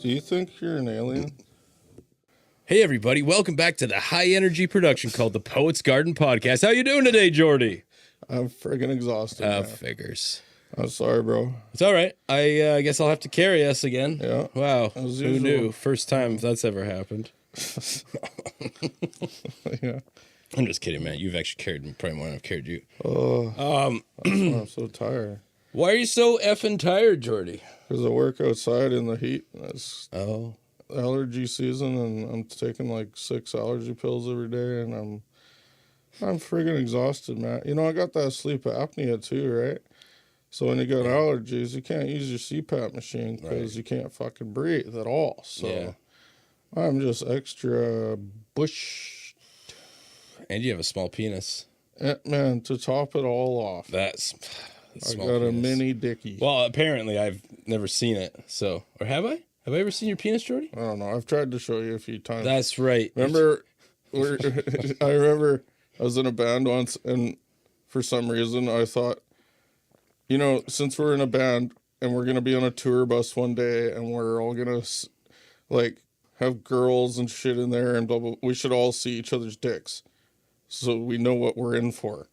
Do you think you're an alien? Hey everybody, welcome back to the high energy production called the Poet's Garden Podcast. How you doing today, Jordy? I'm friggin' exhausted, man. Figures. I'm sorry, bro. It's all right. I guess I'll have to carry us again. Yeah. Wow. As Who usual. knew? First time that's ever happened. Yeah. I'm just kidding, man. You've actually carried me probably more than I've carried you. Oh, that's why I'm so tired. Why are you so effing tired, Jordy? Because I work outside in the heat. It's Oh. allergy season, and I'm taking like 6 allergy pills every day, and I'm friggin' exhausted, man. You know, I got that sleep apnea too, right? So when you got allergies, you can't use your CPAP machine because you can't fucking breathe at all. So I'm just extra bush. And you have a small penis. Man, to top it all off, That's I got a mini dicky. Well, apparently I've never seen it. So, or have I? Have I ever seen your penis, Jordy? I don't know. I've tried to show you a few times. That's right. Remember, I remember I was in a band once, and for some reason I thought, you know, since we're in a band and we're gonna be on a tour bus one day, and we're all gonna like have girls and shit in there, and blah blah, we should all see each other's dicks, so we know what we're in for.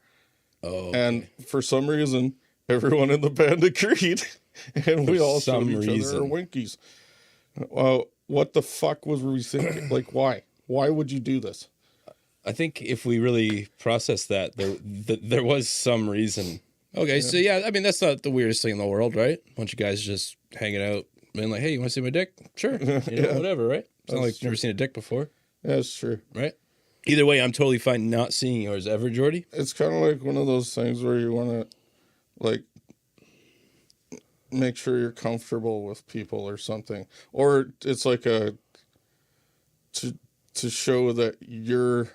Oh. Okay. And for some reason, everyone in the band agreed, and we all showed each other our winkies. Well, what the fuck was we thinking? Like, why? Why would you do this? I think if we really process that, there was some reason. Okay, so yeah, I mean, that's not the weirdest thing in the world, right? A bunch of guys just hanging out, being like, hey, you want to see my dick? Sure. You know, whatever, right? It's not like you've never seen a dick before. Yeah, it's true. Right? Either way, I'm totally fine not seeing yours ever, Jordy. It's kind of like one of those things where you want to, like, make sure you're comfortable with people or something. Or it's like to show that you're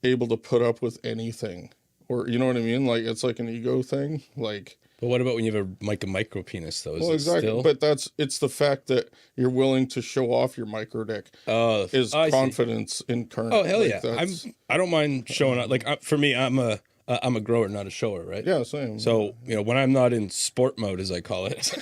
able to put up with anything. Or, you know what I mean? Like, it's like an ego thing. Like, but what about when you have a micro penis, though? Is well, exactly. Still? But it's the fact that you're willing to show off your micro dick is confidence in current. Oh, hell like, yeah. I don't mind showing up. Like, for me, I'm a grower, not a shower, right? Yeah, same. So, you know, when I'm not in sport mode, as I call it,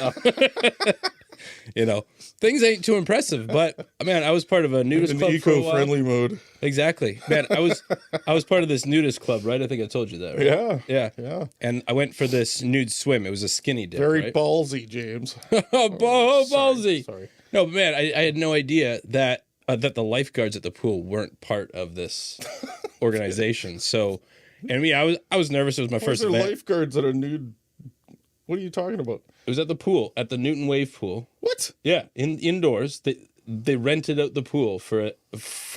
you know, things ain't too impressive. But man, I was part of a nudist club for a while. Eco-friendly mode. Exactly, man. I was part of this nudist club, right? I think I told you that. Right? Yeah. And I went for this nude swim. It was a skinny dip. Very right? ballsy, James. Ballsy. Sorry. No, but man, I had no idea that the lifeguards at the pool weren't part of this organization. So. And me, I was nervous. It was my first event. Lifeguards at a nude. What are you talking about? It was at the pool, at the Newton Wave pool. What? Yeah, indoors. They rented out the pool for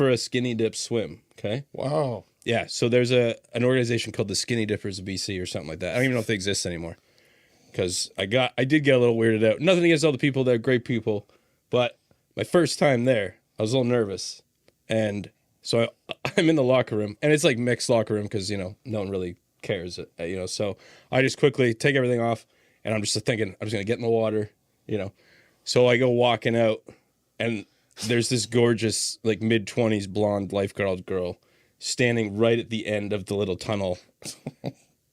a skinny dip swim. Okay. Wow. Yeah. So there's an organization called the Skinny Dippers of BC or something like that. I don't even know if they exist anymore. Because I did get a little weirded out. Nothing against all the people there, great people, but my first time there, I was a little nervous, and. So I'm in the locker room, and it's like mixed locker room because, you know, no one really cares, you know. So I just quickly take everything off, and I'm just thinking, I'm just going to get in the water, you know. So I go walking out, and there's this gorgeous, like, mid-20s blonde lifeguard girl standing right at the end of the little tunnel.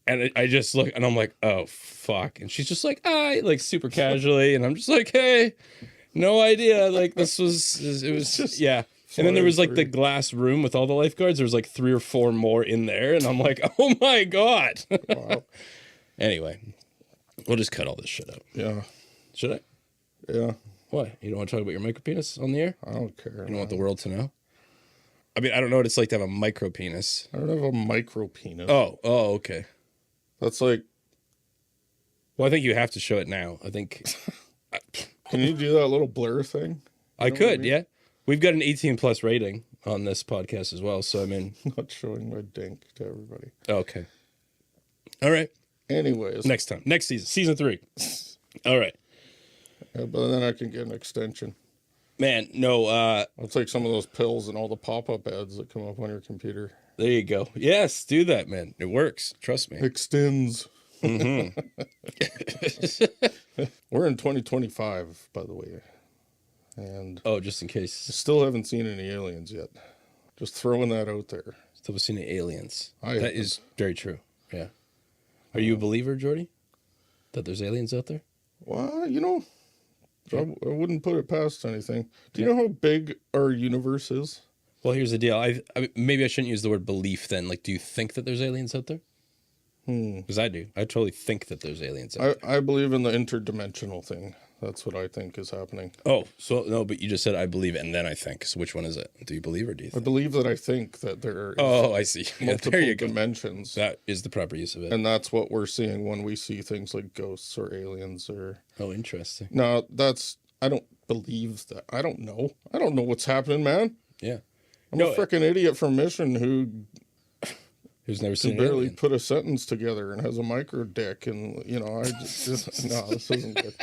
And I just look, and I'm like, oh, fuck. And she's just like, hi, like, super casually. And I'm just like, hey, no idea. Like, it was just, yeah. And then there was like the glass room with all the lifeguards. There was like 3 or 4 more in there. And I'm like, oh my God. Wow. Anyway, we'll just cut all this shit out. Yeah. Should I? Yeah. Why? You don't want to talk about your micro penis on the air? I don't care. You don't want the world to know? I mean, I don't know what it's like to have a micro penis. I don't have a micro penis. Oh, okay. That's like. Well, I think you have to show it now. I think. Can you do that little blur thing? I could, yeah. We've got an 18+ rating on this podcast as well, so I mean... Not showing my dink to everybody. Okay. All right. Anyways. Next time. Next season. Season 3. All right. Yeah, but then I can get an extension. Man, no, I'll take some of those pills and all the pop-up ads that come up on your computer. There you go. Yes, do that, man. It works. Trust me. Extends. Mm-hmm. We're in 2025, by the way. And just in case. I still haven't seen any aliens yet. Just throwing that out there. Still haven't seen any aliens. That haven't. Is very true. Yeah. Are you a believer, Jordy? That there's aliens out there? Well, you know, So I wouldn't put it past anything. Do you know how big our universe is? Well, here's the deal. Maybe I shouldn't use the word belief then. Like, do you think that there's aliens out there? Because I do. I totally think that there's aliens out there. I believe in the interdimensional thing. That's what I think is happening. Oh, so no, but you just said I believe it and then I think. So which one is it? Do you believe or do you I think? believe that I think that there are Oh, I see. Yeah, multiple there you go. dimensions. That is the proper use of it. And that's what we're seeing when we see things like ghosts or aliens or... Oh, interesting. No, I don't believe that. I don't know. I don't know what's happening, man. Yeah. I'm a freaking idiot from Mission who's never can seen an barely alien. put a sentence together and has a micro dick, and I just no, this isn't good.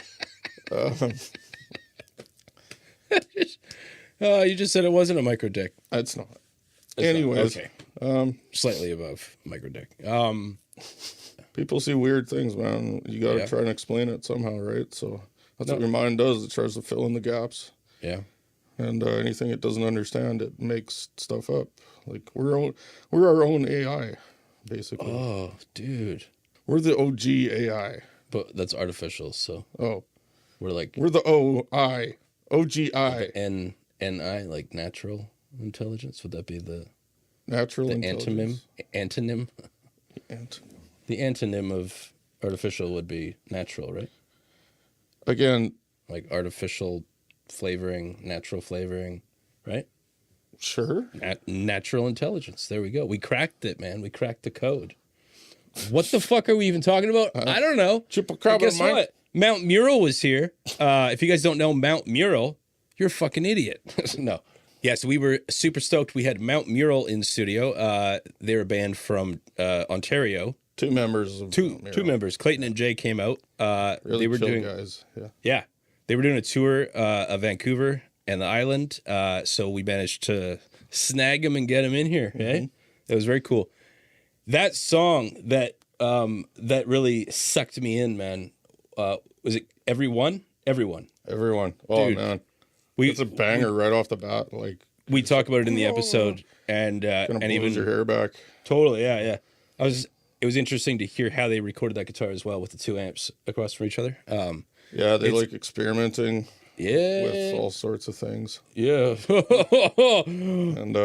Oh, you just said it wasn't a micro dick. It's not. It's Anyways, not. Okay. Slightly above micro dick. people see weird things, man. You got to try and explain it somehow, right? So that's what your mind does. It tries to fill in the gaps. Yeah. And anything it doesn't understand, it makes stuff up. Like we're our own AI, basically. Oh, dude. We're the OG AI. But that's artificial, so Oh, we're the OI, OGI, NI, like natural intelligence. Would that be the natural the intelligence. antonym? Antonym. The antonym of artificial would be natural, right? Again, Like artificial flavoring, natural flavoring, right? sure. Natural intelligence. There we go. We cracked it, man. We cracked the code. What the fuck are we even talking about? I don't know. Chupacabra, Guess Mike. what? Mount Mural was here. If you guys don't know Mount Mural, you're a fucking idiot. No. Yeah, so we were super stoked. We had Mount Mural in studio. They're a band from Ontario. Two members of Two members. Clayton and Jay came out. Really they were chill doing guys. Yeah. Yeah. They were doing a tour of Vancouver and the island. So we managed to snag them and get them in here. Okay? It was very cool. That song that really sucked me in, man. Was it Everyone? Everyone. Oh, Dude, man. It's a banger right off the bat. Like, We talk about it in the episode, and gonna and blows even your hair back. totally, yeah. It was interesting to hear how they recorded that guitar as well with the two amps across from each other. Yeah, they like experimenting Yeah, with all sorts of things. yeah. And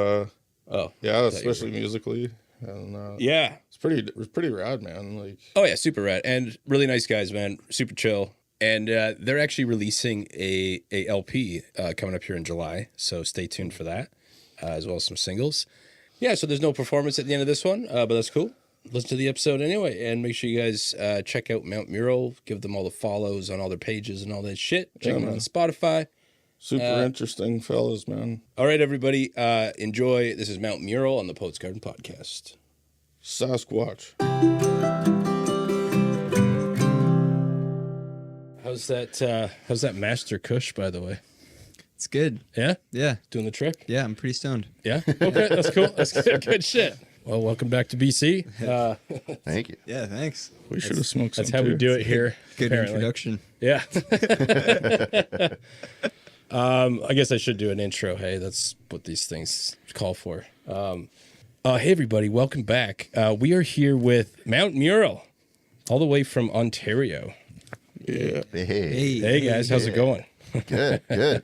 yeah, especially musically. And Yeah. it was pretty rad, man. Like, Oh yeah, super rad and really nice guys, man. Super chill. And they're actually releasing a LP coming up here in July, so stay tuned for that, as well as some singles. Yeah, so there's no performance at the end of this one, but that's cool. Listen to the episode anyway, and make sure you guys check out Mount Mural. Give them all the follows on all their pages and all that shit. Check them out on Spotify. super interesting fellas, man. All right, everybody, enjoy. This is Mount Mural on the Poets Garden Podcast. Sasquatch. How's that Master Kush, by the way? It's good. Yeah? Yeah. Doing the trick? Yeah, I'm pretty stoned. Yeah? Okay, that's cool. That's good shit. Well, welcome back to BC. Thank you. Yeah, thanks. We should have smoked some. That's how we do it here. Good apparently. introduction. Yeah. I guess I should do an intro. Hey, that's what these things call for. Hey, everybody. Welcome back. We are here with Mount Mural, all the way from Ontario. Yeah. Hey. Hey, guys. How's it going? Good. Good.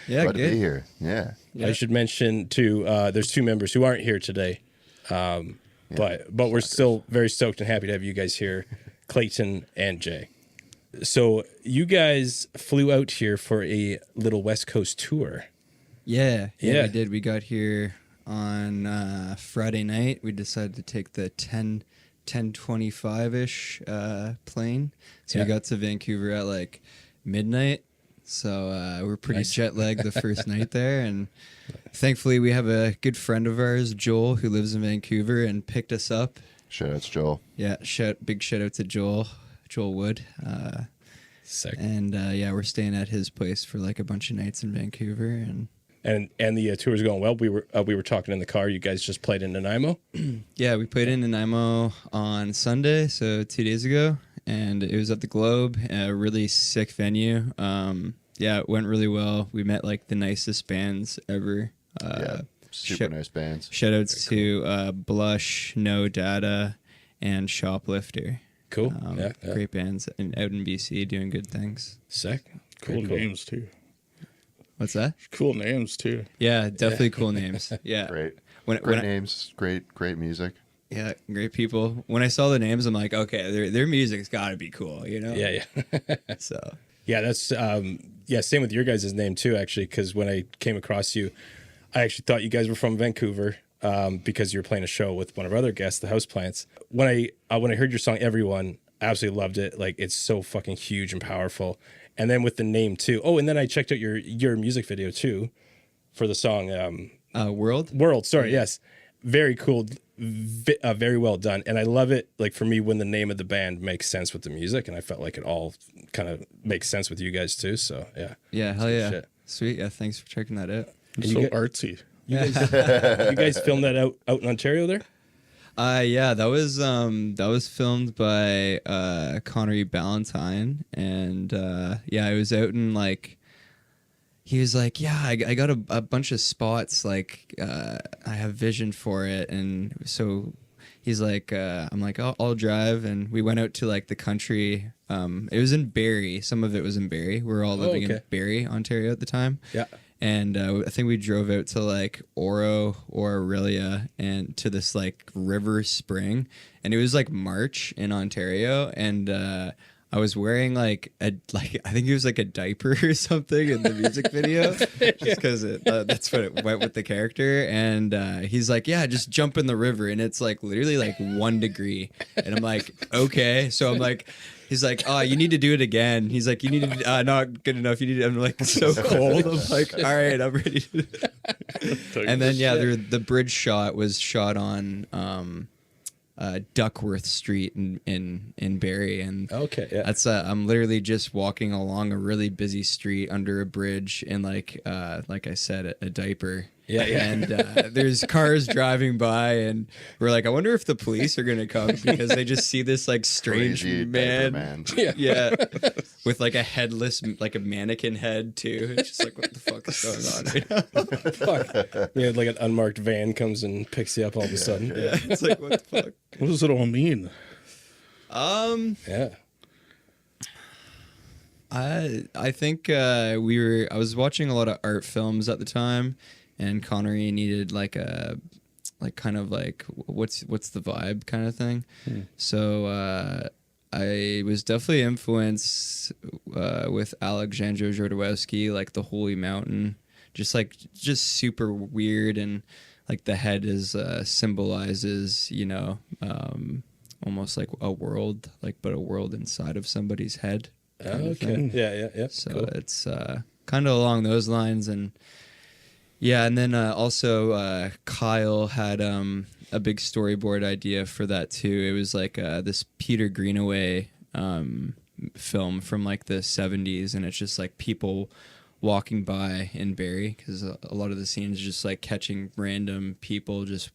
Yeah, Glad to be good. here. Yeah. I should mention, too, there's two members who aren't here today. But we're still very stoked and happy to have you guys here, Clayton and Jay. So you guys flew out here for a little West Coast tour. Yeah, Yeah. we did. We got here on Friday night. We decided to take the 10:25-ish plane. So Yeah. we got to Vancouver at like midnight. So we're pretty jet lagged the first night there. And thankfully we have a good friend of ours, Joel, who lives in Vancouver and picked us up. Shout out to Joel. Yeah, big shout out to Joel Wood. Sick. And yeah, we're staying at his place for like a bunch of nights in Vancouver. And And the tour is going well. We were talking in the car. You guys just played in Nanaimo. yeah, we played in Nanaimo on Sunday, so 2 days ago, and it was at the Globe, a really sick venue. Yeah, it went really well. We met like the nicest bands ever. Yeah. Super nice bands. Shout outs to Blush, No Data, and Shoplifter. Cool. Yeah. Great bands out in BC doing good things. Sick. Cool Very cool. names too. What's that? Cool names too. Yeah, definitely cool names. Yeah. Great. When Great I- names. Great music. Yeah, great people. When I saw the names, I'm like, okay, their music's got to be cool, you know? Yeah, yeah. So, Yeah, that's yeah, same with your guys' name too, actually, because when I came across you, I actually thought you guys were from Vancouver because you were playing a show with one of our other guests, the Houseplants. When I heard your song "Everyone," I absolutely loved it. Like, it's so fucking huge and powerful. And then with the name too. Oh, and then I checked out your music video too for the song World? World. Sorry, yes, very cool, very well done. And I love it. Like, for me, when the name of the band makes sense with the music, and I felt like it all kind of makes sense with you guys too. So yeah, Yeah, hell good yeah. shit. Sweet. Yeah, thanks for checking that out. It's you so get- artsy. You guys filmed that out in Ontario there? Yeah, that was filmed by Connery Ballantyne, and yeah, I was out in like, he was like, yeah, I got a bunch of spots, like I have vision for it, and so he's like, I'm like, I'll drive, and we went out to like the country. It was in Barrie. Some of it was in Barrie. We were all living in okay. Barrie, Ontario at the time. Yeah. And I think we drove out to like Oro or Aurelia and to this like river spring, and it was like March in Ontario, and I was wearing like I think it was like a diaper or something in the music video, just because that's what it went with the character. And he's like, yeah, just jump in the river, and it's like literally like 1 degree, and I'm like, okay, so I'm like. He's like, oh, you need to do it again. He's like, you need to, not good enough. You need to, I'm like, so cold. I'm like, all right, I'm ready. And then, yeah, the bridge shot was shot on Duckworth Street in Barrie. And Okay, yeah. that's, I'm literally just walking along a really busy street under a bridge in like I said, a diaper. Yeah, yeah. And there's cars driving by, and we're like, I wonder if the police are gonna come because they just see this like strange Crazy diaper man. Yeah. Yeah, with like a headless, like a mannequin head too. It's just like, what the fuck is going on right now? Fuck. Yeah, like an unmarked van comes and picks you up all of a sudden. Yeah, it's like, what the fuck? What does it all mean? Yeah. I think I was watching a lot of art films at the time, and Connery needed like a kind of like what's the vibe kind of thing. So I was definitely influenced with Alexandru Jodorowsky, like The Holy Mountain, just super weird, and like the head is symbolizes, you know, almost like a world, like but a world inside of somebody's head. kind of Okay. thing. Yeah. So Cool. it's kind of along those lines, and yeah, and then also Kyle had a big storyboard idea for that too. It was like this Peter Greenaway film from like the 70s, and it's just like people walking by in Barrie, because a lot of the scenes just like catching random people just,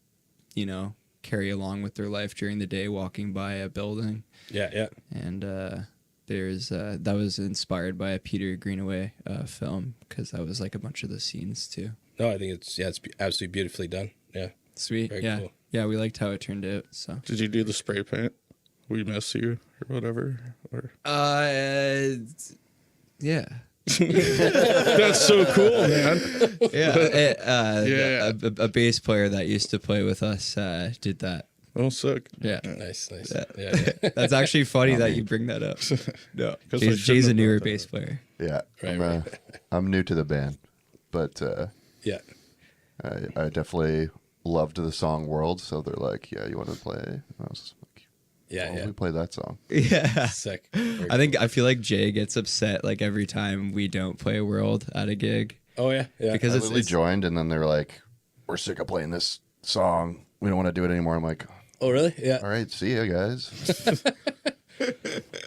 you know, carry along with their life during the day walking by a building. Yeah. And there's that was inspired by a Peter Greenaway film, because that was like a bunch of the scenes too. No, I think it's absolutely beautifully done. Yeah. Sweet. Very yeah. cool. Yeah, we liked how it turned out. So Did you do the spray paint? We miss you or whatever? Or yeah. that's so cool, man. Yeah. A bass player that used to play with us did that. Oh, sick. Yeah. Nice. Yeah. Yeah. That's actually funny that you bring that up. No, 'Cause I Jay's shouldn't a have newer brought that bass up. player. Yeah, Right, I'm new to the band, but Yeah. I definitely loved the song World, so they're like, yeah, you want to play? And I was like, Yeah. we play that song. Yeah. Sick. Very I feel like Jay gets upset like every time we don't play World at a gig, cool. Oh yeah. because I it's literally joined, and then they're like, we're sick of playing this song. We don't want to do it anymore. I'm like, Oh really? Yeah. all right, see ya, guys.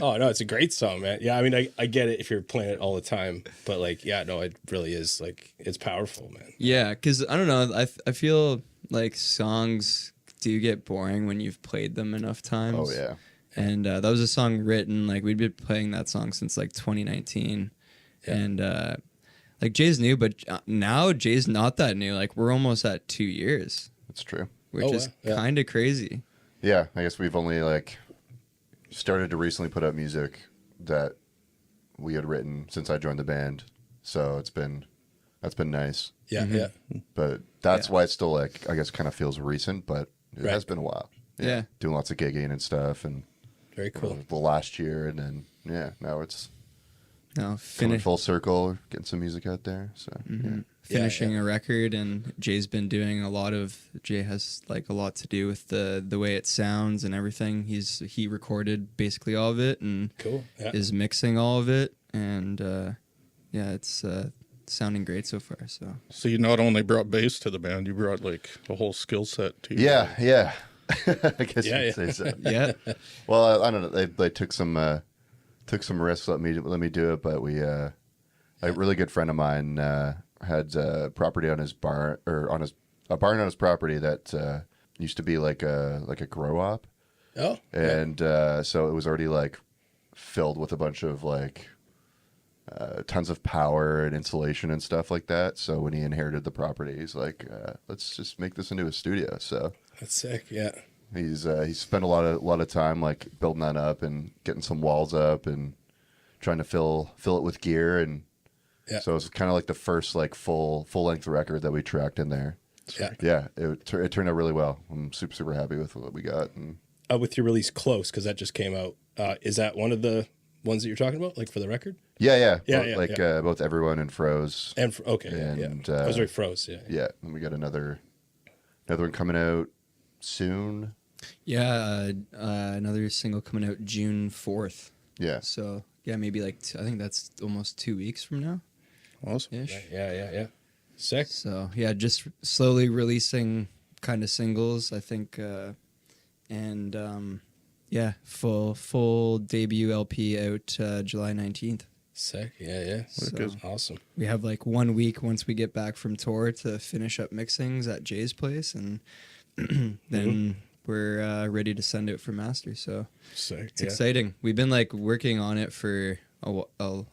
Oh no, it's a great song, man. Yeah, I mean, I get it if you're playing it all the time, but like, yeah, no, it really is like it's powerful, man. Yeah, because I don't know. I feel like songs do get boring when you've played them enough times. Oh yeah. And that was a song written, like we'd been playing that song since like 2019. Yeah. And like Jay's new, but now Jay's not that new. Like we're almost at 2 years, That's true. which Oh, is wow. Yeah. kind of crazy. Yeah, I guess we've only like started to recently put out music that we had written since I joined the band. So that's been nice. Yeah, yeah. But that's why it's still like, I guess, kind of feels recent, but it Right. has been a while. Yeah. Doing lots of gigging and stuff, and Very cool. the last year, and then now it's No, coming finish. full circle, getting some music out there. So Finishing a record, and Jay's been doing Jay has like a lot to do with the way it sounds and everything. He recorded basically all of it and Cool. Yeah. is mixing all of it, and it's sounding great so far. So you not only brought bass to the band, you brought like a whole skill set to you. yeah. I guess Yeah, you could say so. Yeah. Well, I don't know. They took some risks, let me do it, but a really good friend of mine had property on his barn, or a barn on his property that used to be like a grow op, Oh. and so it was already like filled with a bunch of like tons of power and insulation and stuff like that. So when he inherited the property, he's like, let's just make this into a studio. So That's sick. Yeah. he's spent a lot of time like building that up and getting some walls up and trying to fill it with gear, and so it's kind of like the first like full length record that we tracked in there. Yeah. It turned out really well. I'm super happy with what we got. And With your release Close, because that just came out. Is that one of the ones that you're talking about, like for the record? yeah, Yeah, both Everyone and Froze. And okay, And, I was very froze. Yeah. Yeah, and we got another one coming out soon. Yeah, another single coming out June 4th. Yeah. So yeah, maybe like I think that's almost 2 weeks from now. Awesome. Ish. Yeah. Sick. So yeah, just slowly releasing kind of singles, I think, and full debut LP out July 19th. Sick. Yeah. So Awesome. we have like 1 week once we get back from tour to finish up mixings at Jay's place, and then we're ready to send it for master. So Sick. it's exciting. We've been like working on it for a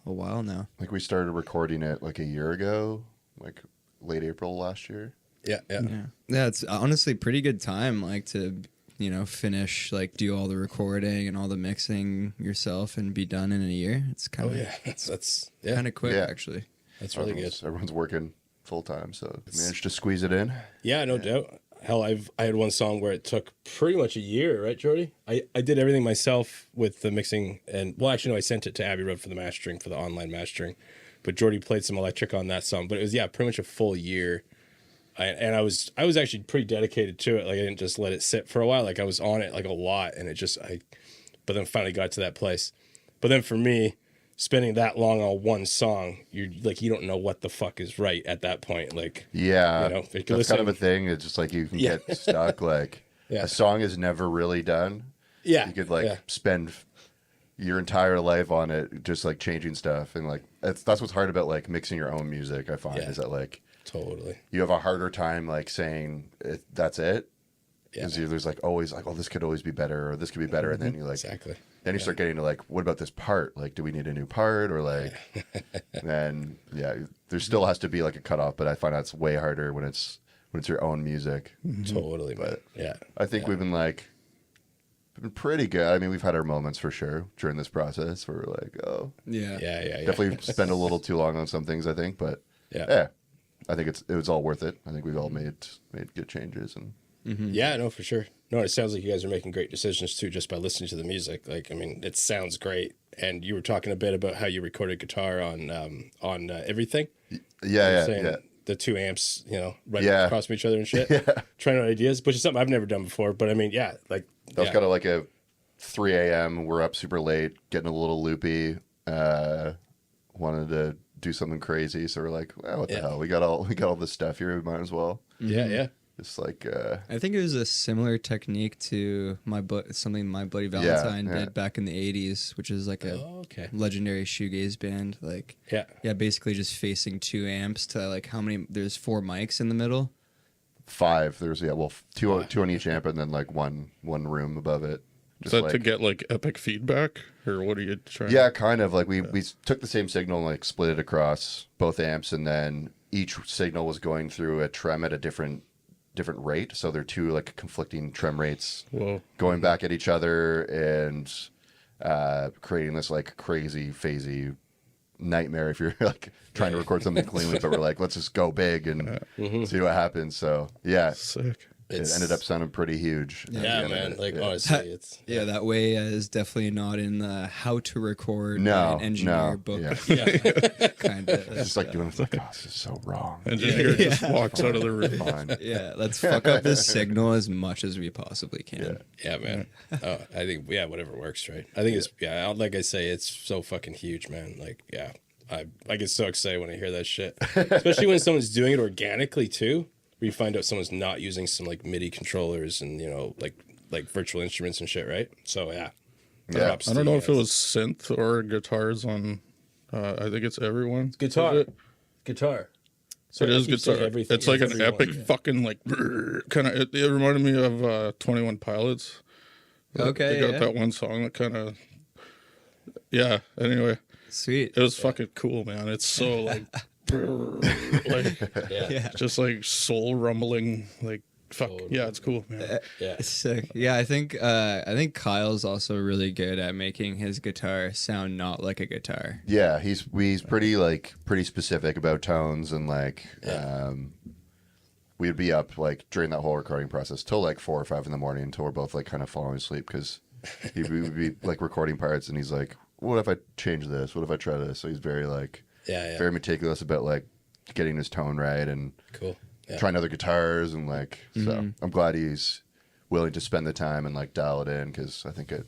while now. Like we started recording it like a year ago, like late April last year. Yeah. Yeah, it's honestly pretty good time, like to finish, like do all the recording and all the mixing yourself and be done in a year. It's kind Oh of yeah. That's kind of quick Yeah. actually. That's really good. Everyone's working full time, so managed to squeeze it in. Yeah, no doubt. Hell, I had one song where it took pretty much a year, right, Jordy? I did everything myself with the mixing, and well, actually, no, I mastering to Abbey Road for the mastering, for the online mastering, but Jordy played some electric on that song. But it was pretty much a full year, and I was actually pretty dedicated to it. Like I didn't just let it sit for a while. Like I was on it like a lot, and but then finally got to that place. But then for me, spending that long on one song, you don't know what the fuck is right at that point. Like, Yeah, if you that's kind of a thing. It's just like you can get stuck. Like a song is never really done. Yeah, You could spend your entire life on it, just like changing stuff, and like that's what's hard about like mixing your own music. I find is that like totally. you have a harder time like saying that's it. Yeah. Because there's like always like, oh, this could always be better, or this could be better, and then you like Exactly. then you start getting to like, what about this part? Like, do we need a new part, or like, then there still has to be like a cutoff. But I find that's way harder when it's your own music. Totally, but yeah. I think we've been pretty good. I mean, we've had our moments for sure during this process where we're like, oh, Yeah. definitely spend a little too long on some things, I think, but Yeah. I think it was all worth it. I think we've all made good changes, and Yeah, no, for sure. No, it sounds like you guys are making great decisions too, just by listening to the music. Like, I mean, it sounds great. And you were talking a bit about how you recorded guitar on everything. yeah. The 2 amps, right Yeah. across from each other and shit. Trying out ideas, which is something I've never done before. But I mean, that was kind of like a 3 a.m. We're up super late, getting a little loopy. Wanted to do something crazy, so we're like, well, what the hell? We got all this stuff here. We might as well. Yeah. Just like I think it was a similar technique to something my buddy Valentine did back in the 80s, which is like a legendary shoegaze band. Like, basically just facing 2 amps to like how many? There's 4 mics in the middle. 5. There's two on each amp, and then like one room above it. Is that to get like epic feedback, or what are you trying? Yeah, kind of like we took the same signal and like split it across both amps, and then each signal was going through a trem at a different rate. So they're 2 like conflicting trem rates going back at each other and creating this like crazy phasey nightmare if you're like trying to record something cleanly, but we're like, let's just go big and see what happens. So yeah, Sick. it ended up sounding pretty huge. at the Yeah, end of man. it. Like Yeah. honestly, it's Yeah, that way is definitely not in the how to record by No, an engineer no, book. yeah. Kind of. It's just like doing it like, oh, this is so wrong. Engineer just walks out of the room. Fine. Yeah, let's fuck up this signal as much as we possibly can. yeah, man. Oh, I think whatever works, right? I think it's like I say, it's so fucking huge, man. Like I get so excited when I hear that shit, especially when someone's doing it organically too. Where you find out someone's not using some like MIDI controllers and like virtual instruments and shit, right? So yeah. Props I to don't you know if it guys. was synth or guitars on. I think it's everyone. Guitar. Is it? Guitar. It is guitar. Everything. It's like an Everyone. epic fucking like kind of. It reminded me of 21 Pilots. Okay, They got yeah. that one song that kind of. Yeah. Anyway, Sweet. it was fucking cool, man. It's so like, like Yeah. just like soul rumbling, like fuck. Yeah, it's cool, man. Yeah. Sick. Yeah, I think Kyle's also really good at making his guitar sound not like a guitar. Yeah, he's pretty specific about tones and like we'd be up like during that whole recording process till like 4 or 5 in the morning until we're both like kind of falling asleep because we would be like recording parts and he's like, what if I change this? What if I try this? So he's very like very meticulous about like getting his tone right and Cool. Yeah. trying other guitars and like so I'm glad he's willing to spend the time and like dial it in because I think it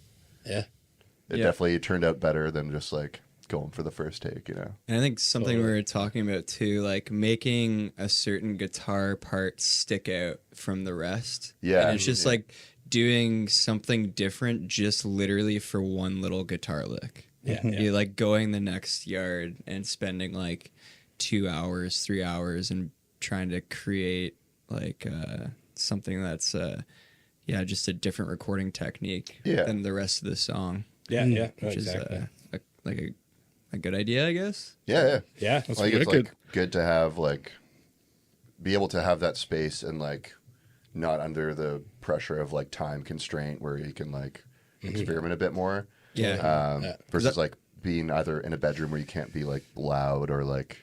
definitely turned out better than just like going for the first take, you know. And I think something we were talking about too, like making a certain guitar part stick out from the rest. Yeah. And it's just like doing something different just literally for one little guitar lick. Yeah. You're like going the next yard and spending like 2 hours, 3 hours and trying to create like something that's just a different recording technique than the rest of the song. Yeah. Yeah. No, Which exactly. is a good idea, I guess. Yeah. Yeah. That's Like it's wicked. like good to have like be able to have that space and like not under the pressure of like time constraint where you can like experiment a bit more. Yeah. Versus like being either in a bedroom where you can't be like loud or like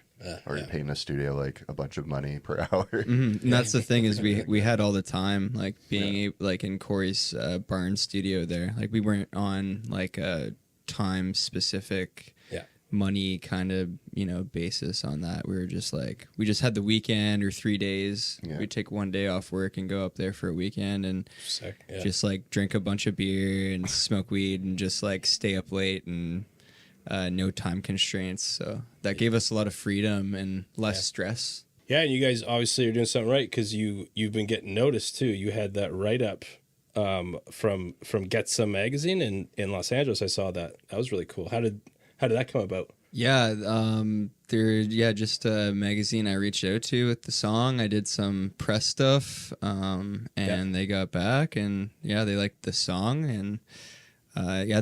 or you're paying a studio like a bunch of money per hour. And that's the thing is we had all the time like being like in Corey's barn studio there. Like we weren't on like a time specific money kind of basis on that. We were just like we just had the weekend or 3 days. We'd take one day off work and go up there for a weekend and Sick. Yeah. just like drink a bunch of beer and smoke weed and just like stay up late and no time constraints. So that gave us a lot of freedom and less stress. Yeah, and you guys obviously are doing something right because you've been getting noticed too. You had that write up from Get Some magazine in Los Angeles. I saw that. That was really cool. How did that come about? Yeah, just a magazine I reached out to with the song. I did some press stuff, and they got back, and they liked the song, and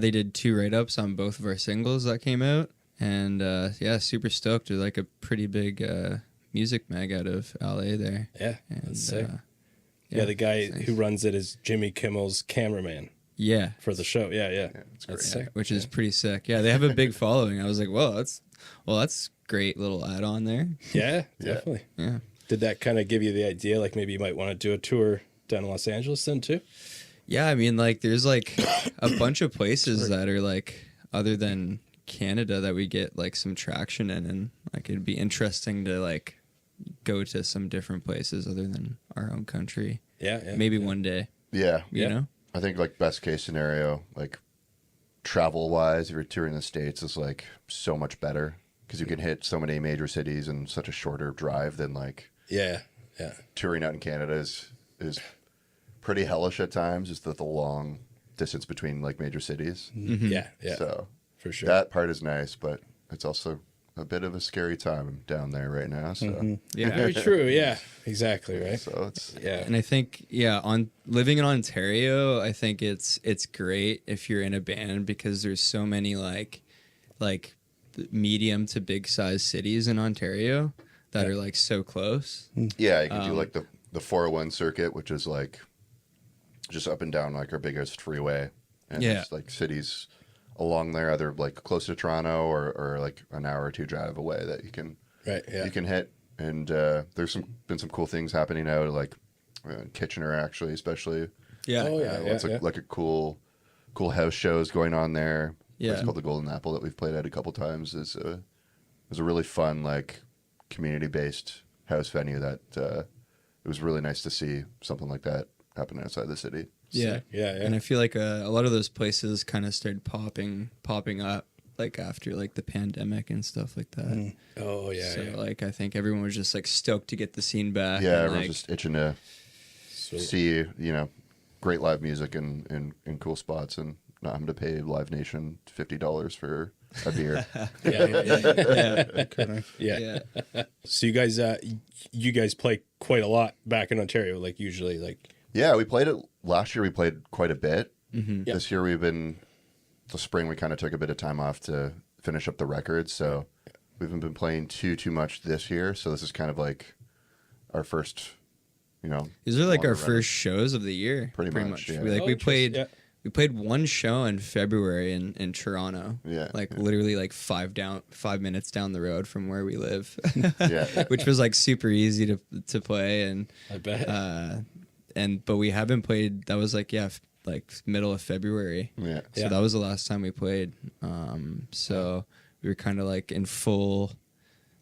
they did 2 write-ups on both of our singles that came out, and super stoked. They're like a pretty big music mag out of LA there. Yeah, And, that's sick. The guy nice. who runs it is Jimmy Kimmel's cameraman Yeah, for the show. Yeah. It's great. That's sick. which is pretty sick. Yeah, they have a big following. I was like, well, that's great little add-on there. Yeah, definitely. Yeah. Did that kind of give you the idea, like maybe you might want to do a tour down in Los Angeles then too? Yeah, I mean, like, there's like a bunch of places that are like other than Canada that we get like some traction in, and like it'd be interesting to like go to some different places other than our own country. Yeah. Maybe one day, Yeah. you know? I think like best case scenario, like travel wise, if you're touring the States is like so much better because you can hit so many major cities in such a shorter drive than like Yeah. touring out in Canada is pretty hellish at times. Just the long distance between like major cities. Yeah. So For sure. that part is nice, but it's also a bit of a scary time down there right now. So Yeah. Very true. Yeah. Exactly. Right. so it's Yeah. And I think, on living in Ontario, I think it's great if you're in a band because there's so many like medium to big size cities in Ontario that are like so close. yeah, you can do like the 401 circuit, which is like just up and down like our biggest freeway, and Yeah. it's like cities along there, either like close to Toronto or like an hour or two drive away that you can Right. Yeah. you can hit. And there's been some cool things happening out, like Kitchener actually, especially. Yeah. Oh, yeah. Lots of like a cool house shows going on there. Yeah. It's called the Golden Apple that we've played at a couple times. Is a really fun like community based house venue that it was really nice to see something like that happen outside the city. Yeah. Yeah. And I feel like a lot of those places kind of started popping up like after like the pandemic and stuff like that. Oh yeah. So yeah. like I think everyone was just like stoked to get the scene back. Yeah, and, everyone's like, just itching to Sweet. see, great live music in cool spots and not having to pay Live Nation $50 for a beer. Yeah. yeah. So you guys play quite a lot back in Ontario, like usually, like. Yeah, we played it last year. We played quite a bit. Mm-hmm. Yeah. This year the spring we kind of took a bit of time off to finish up the records. So we haven't been playing too much this year. So this is kind of like our first, These are like longer our run. first shows of the year. Pretty much, yeah. We Oh, we interesting. played Yeah. we played one show in February in Toronto. Yeah, Like yeah. literally like 5 minutes down the road from where we live. Yeah. Which was like super easy to play and I bet. but we haven't played. That was like like middle of February. Yeah. So Yeah. that was the last time we played. So we were kind of like in full,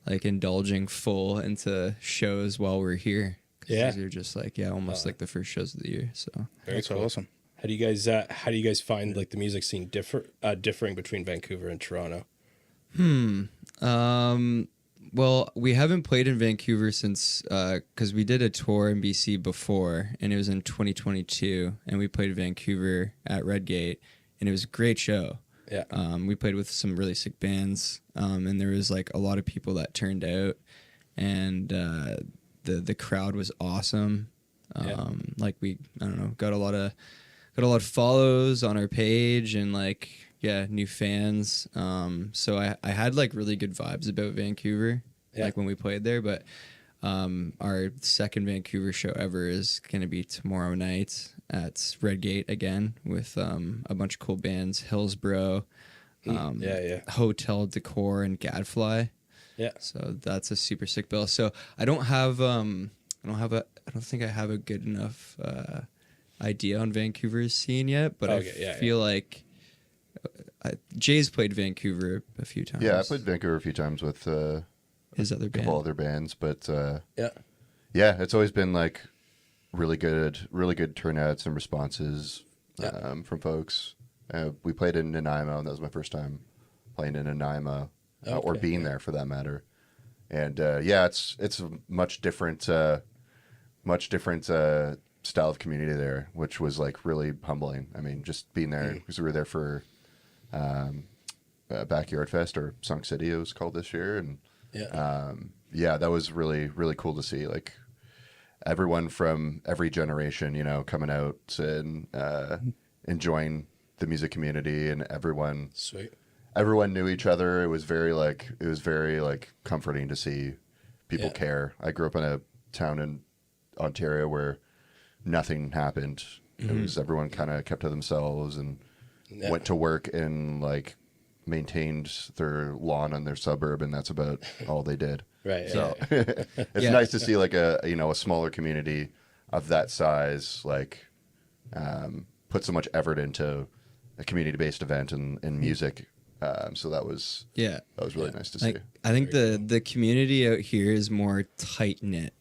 like indulging full into shows while we're here. 'Cause Yeah. these are just like almost like the first shows of the year. So Very That's cool. awesome. How do you guys find like the music scene differing between Vancouver and Toronto? Well, we haven't played in Vancouver since because we did a tour in BC before, and it was in 2022, and we played Vancouver at Redgate, and it was a great show. Yeah. We played with some really sick bands, and there was like a lot of people that turned out, and the crowd was awesome. Yeah. Like I don't know, got a lot of follows on our page, and like new fans. So I had like really good vibes about Vancouver, like when we played there. But our second Vancouver show ever is gonna be tomorrow night at Redgate again with a bunch of cool bands, Hillsborough, Hotel Decor, and Gadfly. Yeah. So that's a super sick bill. So I don't think I have a good enough idea on Vancouver's scene yet, but I feel like Jay's played Vancouver a few times. Yeah, I played Vancouver a few times with his other a band. couple other bands, but Yeah. it's always been like really good turnouts and responses from folks. We played in Nanaimo, and that was my first time playing in Nanaimo, or Okay, being there for that matter. And it's a much different style of community there, which was like really humbling. I mean, just being there because we were there for Backyard Fest, or Sunk City it was called this year, and that was really really cool to see, like everyone from every generation coming out and enjoying the music community, and everyone knew each other. It was very comforting to see people care. I grew up in a town in Ontario where nothing happened. It was everyone kind of kept to themselves and went to work and like maintained their lawn in their suburb, and that's about all they did. Right. So it's nice to see like a smaller community of that size like put so much effort into a community-based event and music. So that was really nice to see. Like, I think the community out here is more tight knit,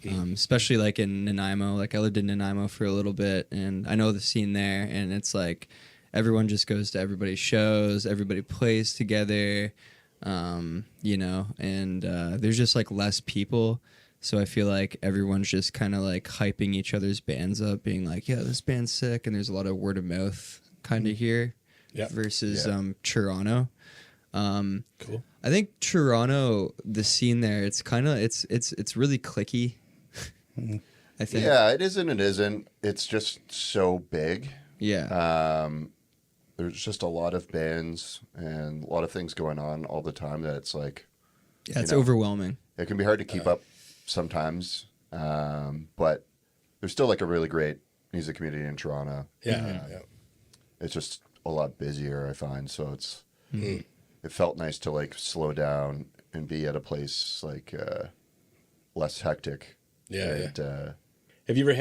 especially like in Nanaimo. Like I lived in Nanaimo for a little bit, and I know the scene there. And it's like everyone just goes to everybody's shows, everybody plays together, and there's just like less people. So I feel like everyone's just kind of like hyping each other's bands up, being like, "Yeah, this band's sick," and there's a lot of word of mouth kind of here. Yeah. Versus Toronto. Cool. I think Toronto, the scene there, it's kind of it's really cliquey. I think. Yeah, it is and it isn't. It's just so big. Yeah. There's just a lot of bands and a lot of things going on all the time that it's like, Yeah, it's overwhelming. it can be hard to keep up sometimes. But there's still like a really great music community in Toronto. Yeah. It's just a lot busier, I find. So it felt nice to like slow down and be at a place like less hectic. Yeah. And, Have you ever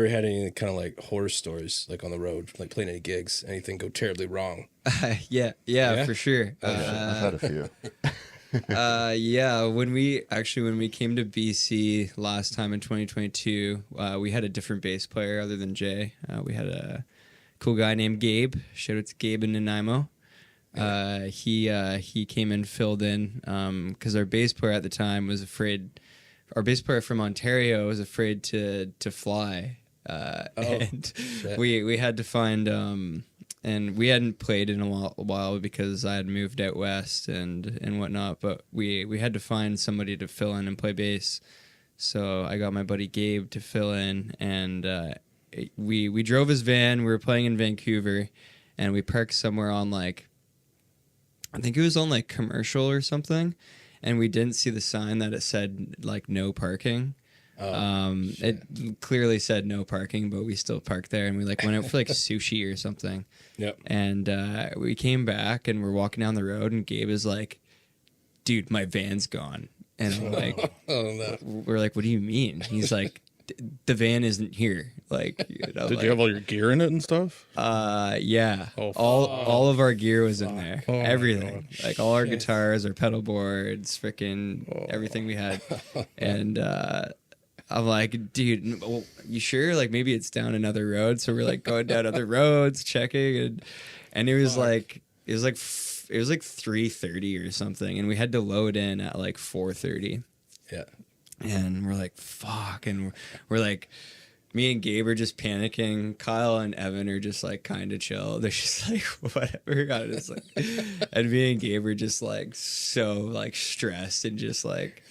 had any kind of like horror stories like on the road, like playing any gigs, anything go terribly wrong? Yeah, for sure. I've had a few. Yeah, when we came to BC last time in 2022, we had a different bass player other than Jay. We had a cool guy named Gabe. Shout out to Gabe in Nanaimo. He came and filled in because our bass player at the time was afraid. Our bass player from Ontario was afraid to fly, and we had to find. And we hadn't played in a while because I had moved out west and whatnot. But we had to find somebody to fill in and play bass. So I got my buddy Gabe to fill in, and we drove his van. We were playing in Vancouver, and we parked somewhere on like, I think it was on like Commercial or something, and we didn't see the sign that it said like no parking. It clearly said no parking, but we still parked there, and we like went out for like sushi or something. Yep. And we came back and we're walking down the road, and Gabe is like, "Dude, my van's gone." And I'm like, we're like, "What do you mean?" He's like, "The van isn't here." Like, Did you have all your gear in it and stuff? Yeah. Oh, all of our gear was in there. Oh, my everything. gosh. Like all our guitars, our pedal boards, freaking everything we had. And I'm like, dude, well, you sure? Like maybe it's down another road. So we're like going down other roads, checking, and it was like 3:30 or something, and we had to load in at like 4:30. Yeah. And we're like, fuck, and we're like, me and Gabe are just panicking. Kyle and Evan are just like kind of chill. They're just like, whatever. I was like, and me and Gabe are just like so like stressed and just like.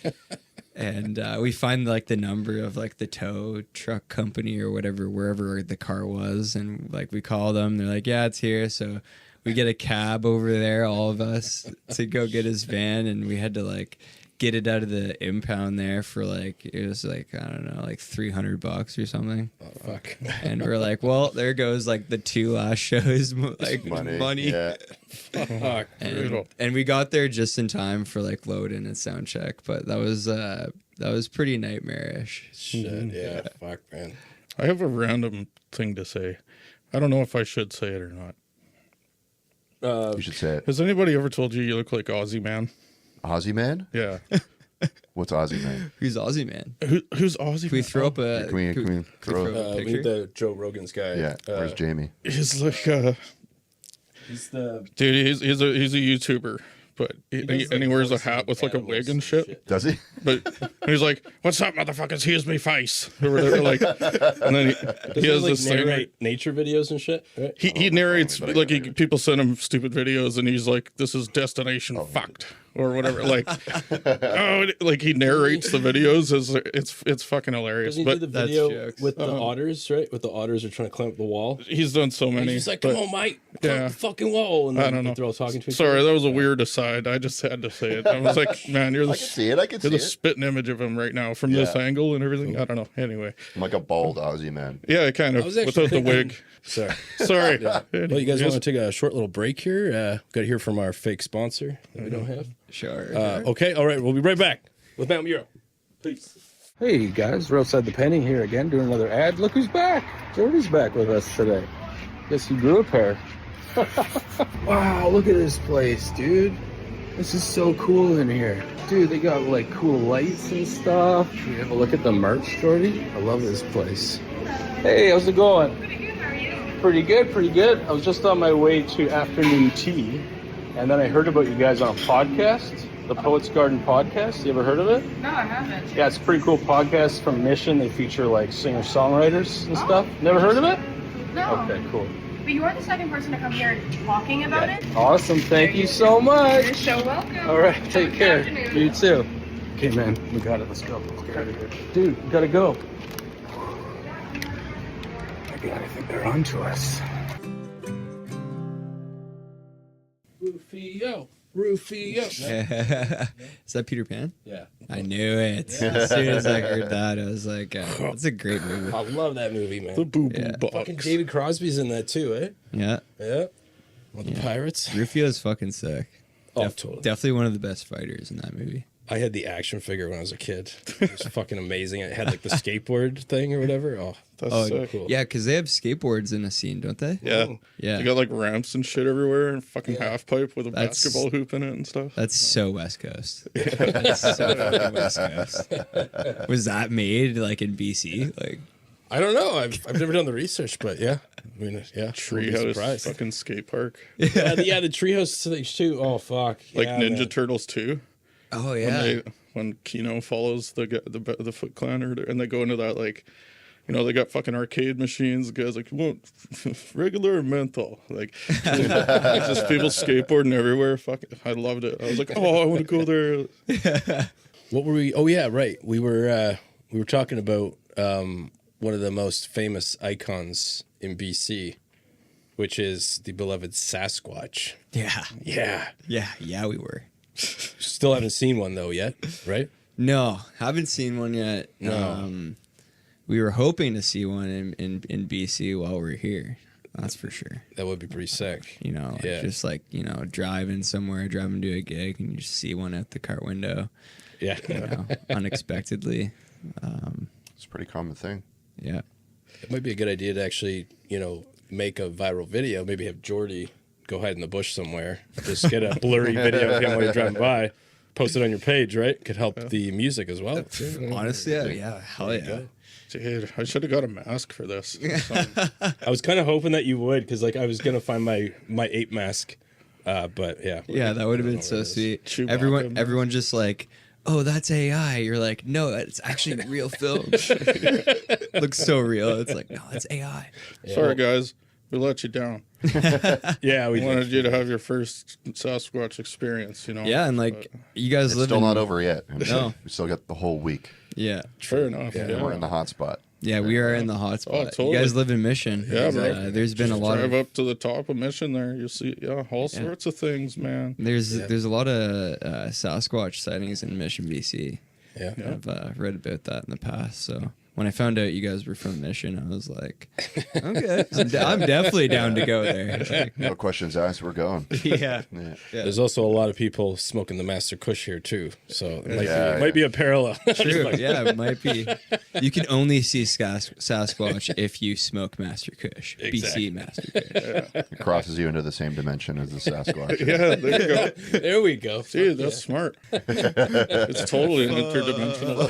And we find like the number of like the tow truck company or whatever, wherever the car was. And like we call them, they're like, yeah, it's here. So we get a cab over there, all of us, to go get his van. And we had to like get it out of the impound there for like, it was like, I don't know, like $300 or something. Oh, fuck. And we're like, well, there goes like the 2 last shows, like money. Yeah. Fuck. And we got there just in time for like load in and sound check, but that was pretty nightmarish. Shit. Yeah. Fuck, man. I have a random thing to say. I don't know if I should say it or not. You should say it. Has anybody ever told you look like Aussie Man? Aussie Man? Yeah. What's Aussie Man? Who's Aussie Man? Who's Aussie Can we Man? throw up a? Can we throw a We need picture? the Joe Rogan's guy. Yeah. Where's Jamie? He's like, He's the. dude, he's a YouTuber, but he does, like, wears a voices hat of with like a animals wig and and shit. shit. Does he? But he's like, "What's up, motherfuckers? Here's me face." Or whatever, like, and then he has like this thing. narrate nature videos and shit, right? He narrates but I like gotta- people send him stupid videos, and he's like, "This is destination fucked." Or whatever, like, like he narrates the videos as it's fucking hilarious. Doesn't he do But the video jokes. with the otters, right? With the otters are trying to climb up the wall. he's done so many. He's like, but- "Come on, mate, climb yeah. up the fucking wall!" And I then don't know. they're all talking to each Sorry, other. that was a weird aside. I just had to say it. I was like, man, you're I can see it. I can see you're the it. spitting image of him right now from this Yeah. angle and everything. I don't know. Anyway, I'm like a bald Aussie Man. yeah, kind I of was actually without the thinking- wig. Sorry. Sorry. Well, you guys Yes. want to take a short little break here? Got to hear from our fake sponsor that we don't have. Sure. Okay, all right. We'll be right back with Mount Mural. Peace. Hey guys, we're outside the penny here again doing another ad. Look who's back. Jordy's back with us today. Guess he grew a pair. Wow, look at this place, dude. This is so cool in here. Dude, they got like cool lights and stuff. You have a look at the merch, Jordy. I love this place. Hey, how's it going? Pretty good, how are you? Pretty good, pretty good. I was just on my way to afternoon tea, and then I heard about you guys on a podcast, the Poets Garden podcast. You ever heard of it? No, I haven't. Yeah, it's a pretty cool podcast from Mission. They feature like singer-songwriters and stuff. Never heard of it? No. Okay, cool. But you are the second person to come here talking about it. Awesome. Thank you so much. You're so welcome. All right, Have a take good care. afternoon. You too. Okay, man, we got it. Let's go. Let's get out of here. Dude, we gotta go. I think they're on to us. Rufio, Rufio. Is that Peter Pan? Yeah. I knew it. As soon as I heard that, I was like, "That's a great movie." I love that movie, man. The boo boo Yeah. box. Fucking David Crosby's in that too, eh? Yeah, Yeah. With the pirates. Rufio's fucking sick. Oh, totally. Definitely one of the best fighters in that movie. I had the action figure when I was a kid. It was fucking amazing. It had like the skateboard thing or whatever. Oh, That's Oh, sick. cool. yeah, because they have skateboards in a scene, don't they? Yeah. Yeah. You got like ramps and shit everywhere and fucking half pipe with a That's- basketball hoop in it and stuff. That's so West Coast. That's so fucking West Coast. Was that made like in BC? Like, I don't know. I've never done the research, but yeah. I mean, yeah. Treehouse Surprised. fucking skate park. Yeah, the treehouse things too. Oh fuck. Like Yeah, Ninja man. Turtles 2. oh When Kino follows the Foot Clan and they go into that, like, you know, they got fucking arcade machines. The guy's like, you want regular or menthol? Like, just people skateboarding everywhere. Fucking, I loved it. I was like, oh, I want to go there. What were we? Oh yeah, right. We were talking about one of the most famous icons in BC, which is the beloved Sasquatch. yeah, Yeah. we were. Still haven't seen one though yet, right? No, haven't seen one yet. No. We were hoping to see one in BC while we're here. That's for sure. That would be pretty sick. You know, like Yeah. just like, you know, driving to a gig and you just see one out the car window, Yeah. you know, unexpectedly. It's a pretty common thing. Yeah. It might be a good idea to actually, make a viral video. Maybe have Jordy go hide in the bush somewhere. Just get a blurry video of him while you're driving by. Post it on your page, right? Could help the music as well. Honestly, yeah, hell yeah. Dude, I should have got a mask for this. I was kind of hoping that you would, because like I was gonna find my ape mask, but yeah. Yeah, that would have been know so what it is. sweet. Chewbacca. Everyone just like, oh, that's AI. You're like, no, it's actually real film. Looks so real. It's like, no, it's AI. Sorry, guys. We let you down. Yeah, we We wanted you to have your first Sasquatch experience, you know? Yeah, and like you guys It's live still in not over yet. No. We still got the whole week. Yeah, Fair enough. Yeah. We're in the hot spot. yeah, we are in the hot spot. totally. You guys live in Mission. Yeah, bro. There's been a lot Drive of up to the top of Mission there. You'll see, all sorts of things, man. there's a lot of Sasquatch sightings in Mission, BC. Yeah. I've read about that in the past. So when I found out you guys were from Mission, I was like, okay, I'm definitely down to go there. Like, No questions asked. We're going. yeah. Yeah. There's also a lot of people smoking the Master Kush here too, so it Yeah, might be a parallel. True. Yeah, it might be. You can only see Sasquatch if you smoke Master Kush. Exactly. BC Master Kush. It crosses you into the same dimension as the Sasquatch. Yeah, there you go. There we go. Dude, that's smart. It's totally an interdimensional.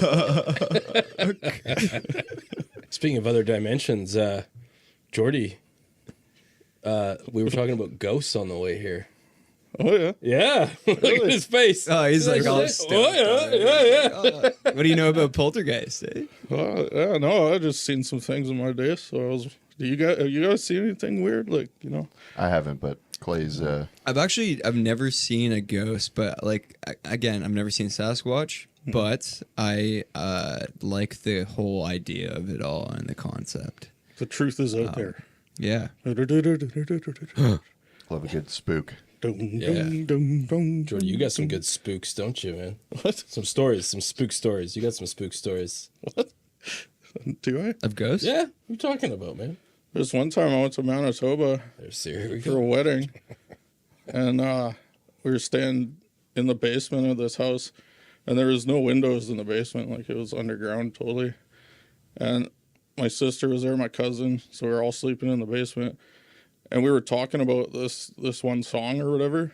Speaking of other dimensions, Jordy, we were talking about ghosts on the way here. Oh, yeah. Yeah, look at his face. Oh, he's like all oh stoked. yeah. What do you know about poltergeist? Eh? Well, yeah, no, I just seen some things in my day, so I was. Have you guys seen anything weird? Like, you know? I haven't, but Clay's. I've never seen a ghost, but like again, I've never seen Sasquatch. But I like the whole idea of it all and the concept. The truth is out there. Yeah. Love a good spook. Jordy, you got some good spooks, don't you, man? What? Some stories, some spook stories. You got some spook stories. Do I? Of ghosts? Yeah, what are you talking about, man? There's one time I went to Manitoba There's here we for a go. wedding, and we were staying in the basement of this house, and there was no windows in the basement, like it was underground totally. And my sister was there, my cousin, so we were all sleeping in the basement, and we were talking about this one song or whatever.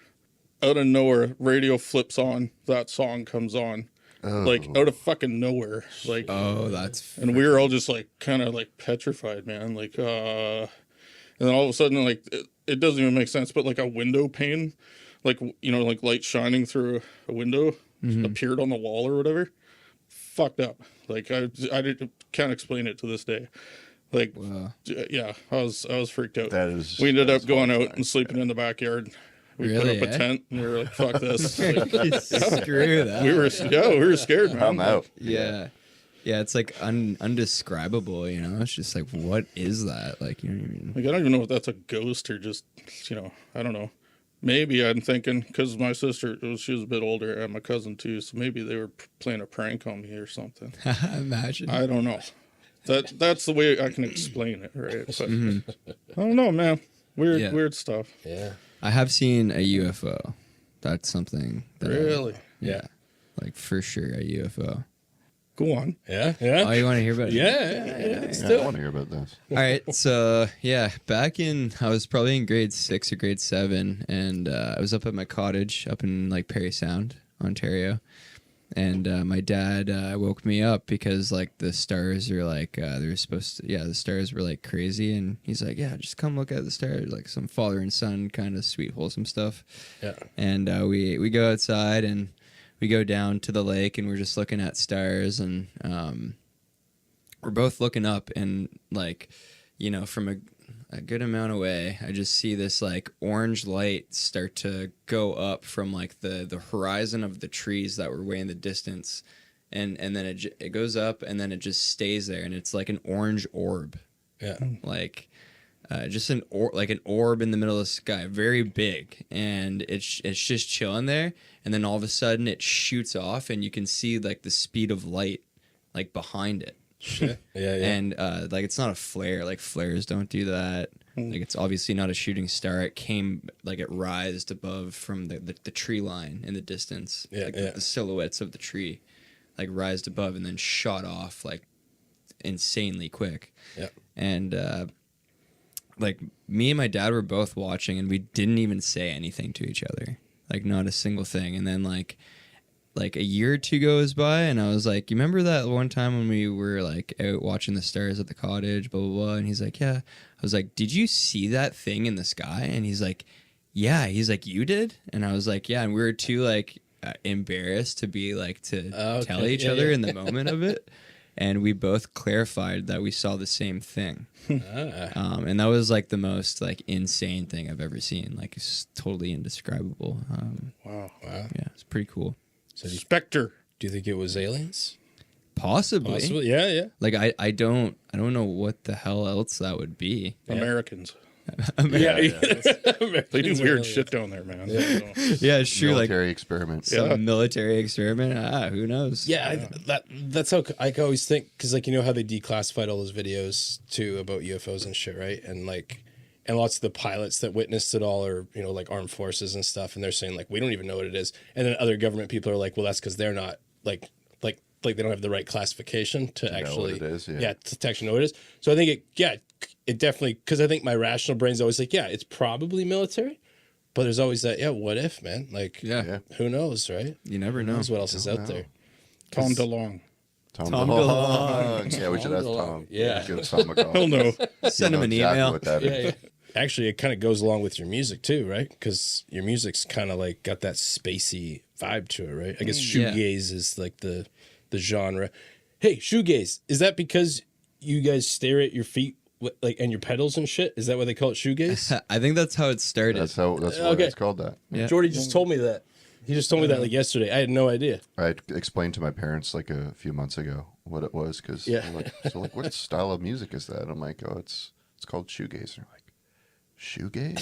Out of nowhere, radio flips on, that song comes on, like out of fucking nowhere, like. Oh, that's And we were all just like kind of like petrified, man. Like, and then all of a sudden, like, it doesn't even make sense, but like a window pane, like, you know, like light shining through a window appeared on the wall or whatever. Fucked up. Like, can't explain it to this day. Like, yeah, I was freaked out. That is. We ended that up is going out horrifying. and sleeping in the backyard. We Really, put up a eh? tent and we were like, fuck this. Like, screw that. we were scared, man. I'm out. Yeah. Yeah, it's like undescribable, you know? It's just like, what is that? Like, you know what I mean? Like, I don't even know if that's a ghost or just, you know, I don't know. Maybe I'm thinking because my sister, she was a bit older, and my cousin too, so maybe they were playing a prank on me or something. Imagine. I don't know. That's the way I can explain it, right? But I don't know, man. Weird stuff. Yeah. I have seen a UFO. That's something. That Really? yeah. Like for sure a UFO. Go on. Yeah. Oh, Yeah. you want to hear about it? Yeah. Yeah, I want to hear about this. All right, so yeah, I was probably in grade 6 or grade 7, and I was up at my cottage up in like Parry Sound, Ontario, and my dad woke me up because like the stars are like they were supposed to, the stars were like crazy, and he's like, yeah, just come look at the stars, like some father and son kind of sweet wholesome stuff. Yeah. And we go outside and we go down to the lake, and we're just looking at stars, and we're both looking up, and like, you know, from a good amount away, I just see this like orange light start to go up from like the horizon of the trees that were way in the distance, and then it goes up, and then it just stays there, and it's like an orange orb, Yeah. like just an orb in the middle of the sky, very big, and it's just chilling there, and then all of a sudden it shoots off, and you can see like the speed of light like behind it. Shit. Yeah. And like it's not a flare, like flares don't do that. Like it's obviously not a shooting star. It came like it rised above from the tree line in the distance. Yeah, like yeah. the silhouettes of the tree like rised above and then shot off like insanely quick. Yeah. And like me and my dad were both watching, and we didn't even say anything to each other, like not a single thing. And then like a year or two goes by, and I was like, you remember that one time when we were like out watching the stars at the cottage, blah, blah, blah. And he's like, yeah. I was like, did you see that thing in the sky? And he's like, yeah. He's like, you did? And I was like, yeah. And we were too like embarrassed to be like to tell each other in the moment of it. And we both clarified that we saw the same thing. And that was like the most like insane thing I've ever seen. Like it's totally indescribable. Wow. Yeah, it's pretty cool. So Spectre. do you think it was aliens? Possibly. Possibly. Yeah. Like I don't know what the hell else that would be. Americans. Yeah. They do weird shit down there, man. Yeah, it's true. Like Military experiment. some military experiment. Who knows? Yeah, that's how I always think, because like, you know how they declassified all those videos too about UFOs and shit, right? And like, and lots of the pilots that witnessed it all are, you know, like armed forces and stuff, and they're saying like, we don't even know what it is. And then other government people are like, well, that's because they're not like they don't have the right classification to actually know what it is, yeah. to actually know what it is. So I think it definitely, because I think my rational brain's always like, yeah, it's probably military, but there's always that, what if, man? Like, Yeah. who knows, right? You never Who know. knows what else is out know. there? Tom DeLonge. Tom DeLonge. Yeah, we should ask DeLonge. Tom. Yeah. Give Tom a call. He'll know. Send him an Exactly email. what that is. Actually, it kind of goes along with your music too, right? Because your music's kind of like got that spacey vibe to it, right? I guess Yeah. shoegaze is like the genre. Hey, shoegaze, is that because you guys stare at your feet like and your pedals and shit? Is that why they call it shoegaze? I think that's how it started. That's why Okay. it's called that. Yeah. Jordy just told me that. He just told me that like yesterday. I had no idea. I explained to my parents like a few months ago what it was because Yeah. like, what style of music is that? I'm like, oh, it's called shoegaze. They're like, shoegaze?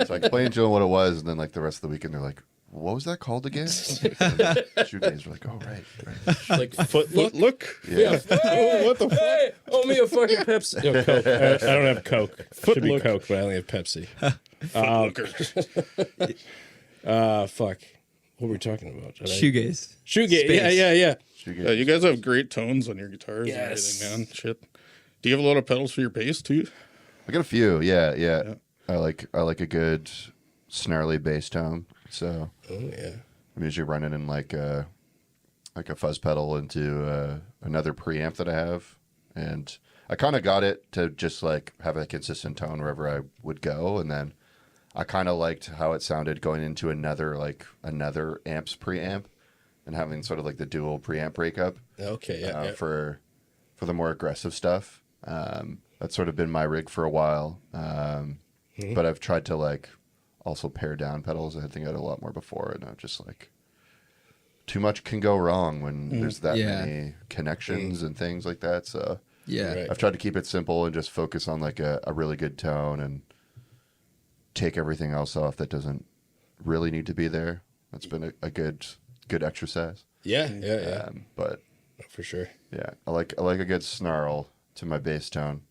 So I explained to them what it was, and then like the rest of the weekend, they're like, what was that called again? Shoegaze. We're like, oh, right. Like foot look. Look. Yeah. Oh, what the fuck? Hey, owe me a fucking Pepsi. No, Coke. I don't have Coke. Should be look. Coke, but I only have Pepsi. Fuck. What were we talking about? Shoegaze. Shoegaze. Space. Yeah. Shoegaze. Yeah, you guys have great tones on your guitars Yes. and everything, man. Shit. Do you have a lot of pedals for your bass too? I got a few. Yeah. I like a good snarly bass tone. So Oh yeah. I'm usually running in like a fuzz pedal into another preamp that I have, and I kind of got it to just like have a consistent tone wherever I would go, and then I kind of liked how it sounded going into another amps preamp, and having sort of like the dual preamp breakup Okay. Yeah. for the more aggressive stuff. That's sort of been my rig for a while, but I've tried to like also pare down pedals. I think I had a lot more before, and I'm just like, too much can go wrong when there's that many connections and things like that. So Yeah. Right. I've tried to keep it simple and just focus on like a really good tone, and take everything else off that doesn't really need to be there. That's been a good exercise. Yeah, yeah. But For sure. yeah, I like a good snarl to my bass tone.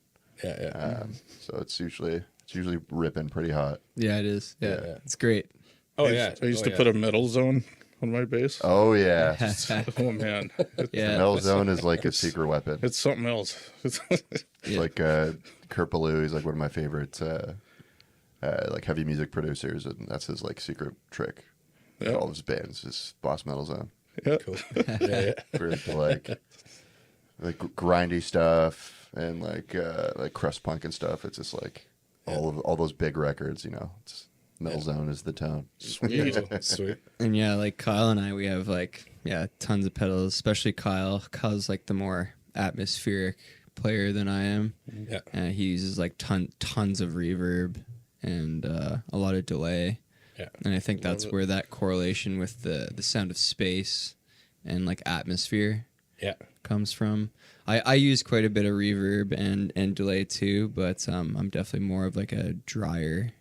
Yeah, yeah. So it's usually ripping pretty hot. Yeah, it is. Yeah, Yeah. it's great. Oh, yeah. I used to put a metal zone on my bass. Oh yeah, Oh man, Yeah, metal zone is like a secret weapon. it's something else. It's like Kurt Ballou, he's like one of my favorite like heavy music producers, and that's his like secret trick. Yeah. All of his bands is Boss Metal Zone. Yeah. Cool. Yeah, For like grindy stuff and like crust punk and stuff. It's just like all those big records, you know. It's Metal Zone is the tone. Sweet. Sweet. and yeah, like Kyle and I, we have like tons of pedals. Especially Kyle. Kyle's like the more atmospheric player than I am. Yeah. He uses like tons of reverb and a lot of delay. Yeah. And I think that's it. where that correlation with the sound of space and like atmosphere Yeah. comes from. I use quite a bit of reverb and delay too, but I'm definitely more of like a drier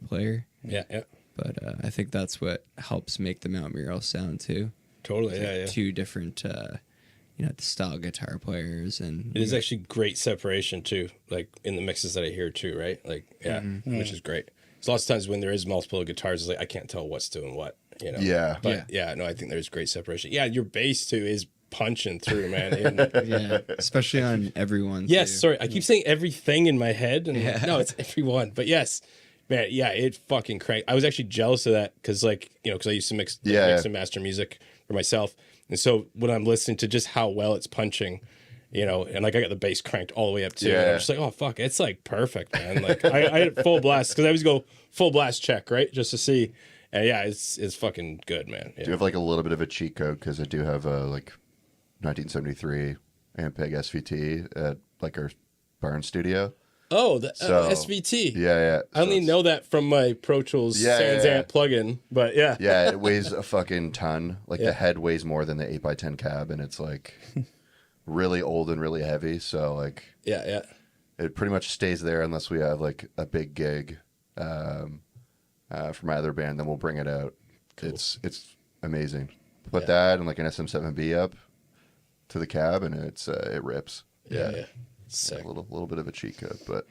player. Yeah, yeah. But I think that's what helps make the Mount Mural sound too. Totally. Yeah, yeah. Two different, the style guitar players, and It is actually great separation too, like in the mixes that I hear too, right? Like, yeah, which is great. So lots of times when there is multiple guitars, it's like I can't tell what's doing what, you know. Yeah. But yeah, no, I think there's great separation. Yeah, your bass too is punching through, man. yeah, especially on everyone. Yes, too. sorry, I keep saying everything in my head, and Yeah. no, it's everyone. But yes, man, yeah, it fucking cranked. I was actually jealous of that because, like, you know, because I used to mix and master music for myself, and so when I'm listening to just how well it's punching, you know, and like I got the bass cranked all the way up too, and I'm just like, oh fuck, it's like perfect, man. Like I had full blast because I always go full blast check, right, just to see, and yeah, it's fucking good, man. Yeah. Do you have like a little bit of a cheat code? Because I do have a like 1973 Ampeg SVT at like our barn studio. Oh, the So, SVT. Yeah. I only know that from my Pro Tools Sans Amp plugin, but yeah. Yeah, it weighs a fucking ton. Like Yeah. the head weighs more than the 8x10 cab, and it's like really old and really heavy. So like Yeah. it pretty much stays there unless we have like a big gig for my other band. Then we'll bring it out. Cool. It's amazing. Put that and like an SM7B up to the cab, and it rips. Yeah. Sick. A little bit of a cheat code, but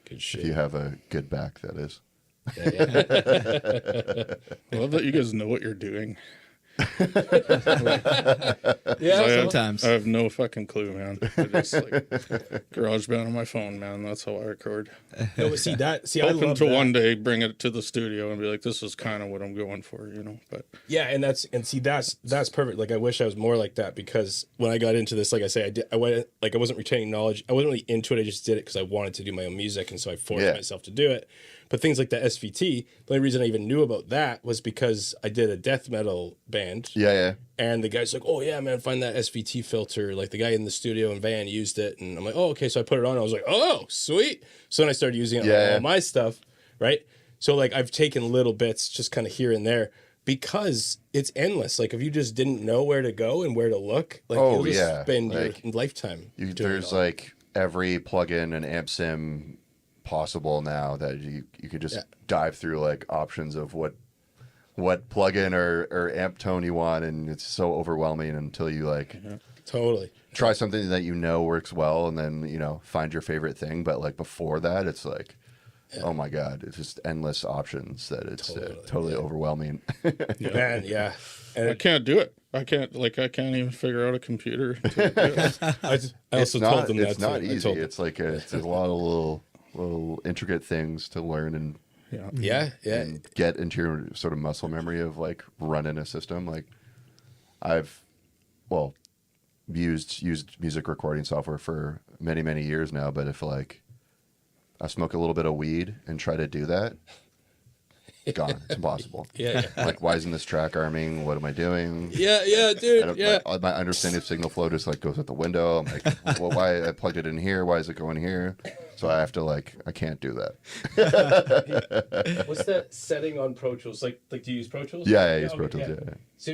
Good shit. if you have a good back, that is. I love that you guys know what you're doing. Sometimes. I have no fucking clue, man. I just like GarageBand on my phone, man. That's how I record. No, but see, I Hoping love to that. one day bring it to the studio and be like, this is kind of what I'm going for, you know. But Yeah, and that's perfect. Like I wish I was more like that because when I got into this, like I say, I wasn't retaining knowledge. I wasn't really into it. I just did it because I wanted to do my own music, and so I forced myself to do it. But things like the SVT, the only reason I even knew about that was because I did a death metal band. Yeah. And the guy's like, oh, yeah, man, find that SVT filter. Like, the guy in the studio in Van used it. And I'm like, oh, okay. So I put it on. I was like, oh, sweet. So then I started using it on all my stuff, right? So, like, I've taken little bits just kind of here and there because it's endless. Like, if you just didn't know where to go and where to look, like, you'll just spend like, your lifetime doing there's it all. like every plugin and amp sim possible now that you could just dive through like options of what plugin or amp tone you want, and it's so overwhelming until you like Totally. try something that you know works well, and then you know find your favorite thing. But like before that, it's like oh my god, it's just endless options that it's totally overwhelming. Man, yeah. And I can't do it. I can't even figure out a computer to do it. I also told them that it's not too. easy. It's like it's a lot of little intricate things to learn and Yeah. and get into your sort of muscle memory of like running a system. Like I've used music recording software for many years now, but if like I smoke a little bit of weed and try to do that, gone. It's impossible. Yeah. Like why isn't this track arming? What am I doing? Yeah, dude. Yeah. My understanding of signal flow just like goes out the window. I'm like, well, why I plugged it in here? Why is it going here? So I have to I can't do that. What's that setting on Pro Tools? Like do you use Pro Tools? Yeah, I use Pro Tools. Yeah. So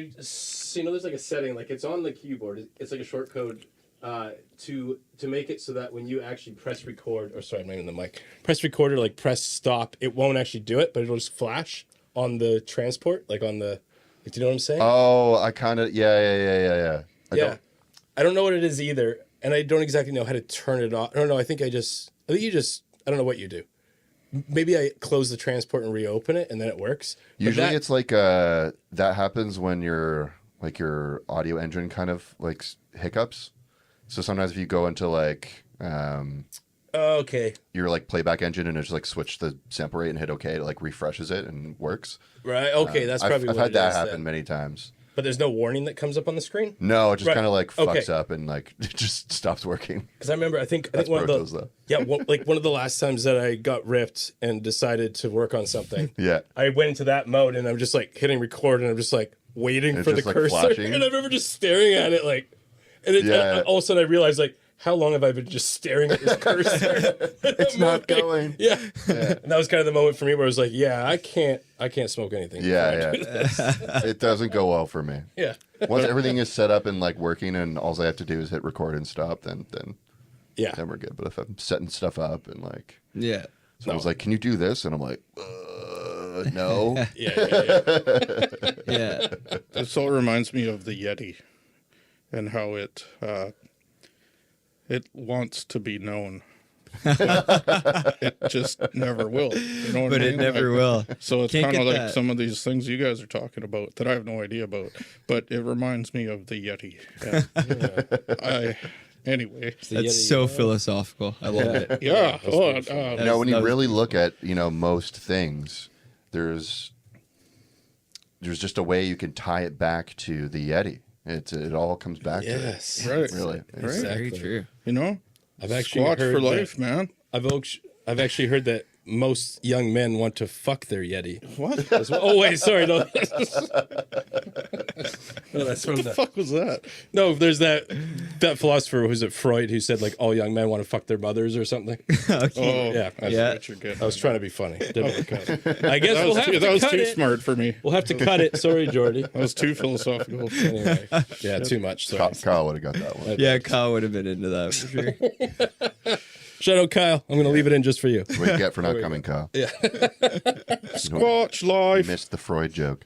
you know, there's like a setting, like it's on the keyboard. It's like a short code to make it so that when you actually press record, or sorry, I'm not even the mic, press record or like press stop, it won't actually do it, but it'll just flash on the transport, like on the, like, do you know what I'm saying? Oh, I kind of yeah. I don't know what it is either, and I don't exactly know how to turn it off. I don't know. I think you just. I don't know what you do. Maybe I close the transport and reopen it, and then it works. But Usually, it's like that happens when your audio engine kind of like hiccups. So sometimes if you go into like okay, your like playback engine and it's like switch the sample rate and hit OK, it like refreshes it and works. right. Okay, that's probably I've what had it that is happen then. many times. But there's no warning that comes up on the screen. No, it just Right. kind of like Okay. fucks up and like it just stops working. Because I remember, I think That's one of Protos, the though. one of the last times that I got ripped and decided to work on something. Yeah. I went into that mode and I'm just like hitting record and I'm just like waiting It's for the just, like, cursor. flashing. And I remember just staring at it like, and Yeah. all of a sudden I realized like, how long have I been just staring at this cursor? It's not going. Yeah. And that was kind of the moment for me where I was like, yeah, I can't smoke anything. Yeah, before I do this. It doesn't go well for me. Yeah. Once everything is set up and like working and all I have to do is hit record and stop, then Yeah. we're good. But if I'm setting stuff up and like Yeah. someone's like, "Can you do this?" and I'm like, "No." Yeah. Yeah. This all reminds me of the Yeti and how it wants to be known. It just never will. You know what But I it mean? never Like, will. So it's Can't kind of get like that. some of these things you guys are talking about that I have no idea about, but it reminds me of the Yeti. Yeah. Anyway, That's so philosophical. I love it. yeah. When you that was really look at most things, there's just a way you can tie it back to the Yeti. It all comes back Yes. to it. Right. Really. Right. Very true. You know, I've actually Squatch heard for that- life, man. I've actually heard that most young men want to fuck their Yeti. What? As well. Oh wait, sorry, no. No, that's from What the fuck was that? No, there's that philosopher, was it Freud, who said like all young men want to fuck their mothers or something. Oh, Yeah. that's Yeah. what you're getting. I was trying to be funny. Didn't work out. I guess we'll have to that was cut too it. smart for me. We'll have to cut it. Sorry, Jordy. That was too philosophical. Anyway, yeah, too much. Sorry. Kyle would have got that one. Yeah, Kyle would have been into that for sure. Shout out Kyle. I'm gonna leave it in just for you. What you get for not coming, Kyle? Yeah. Squatch You life. missed the Freud joke.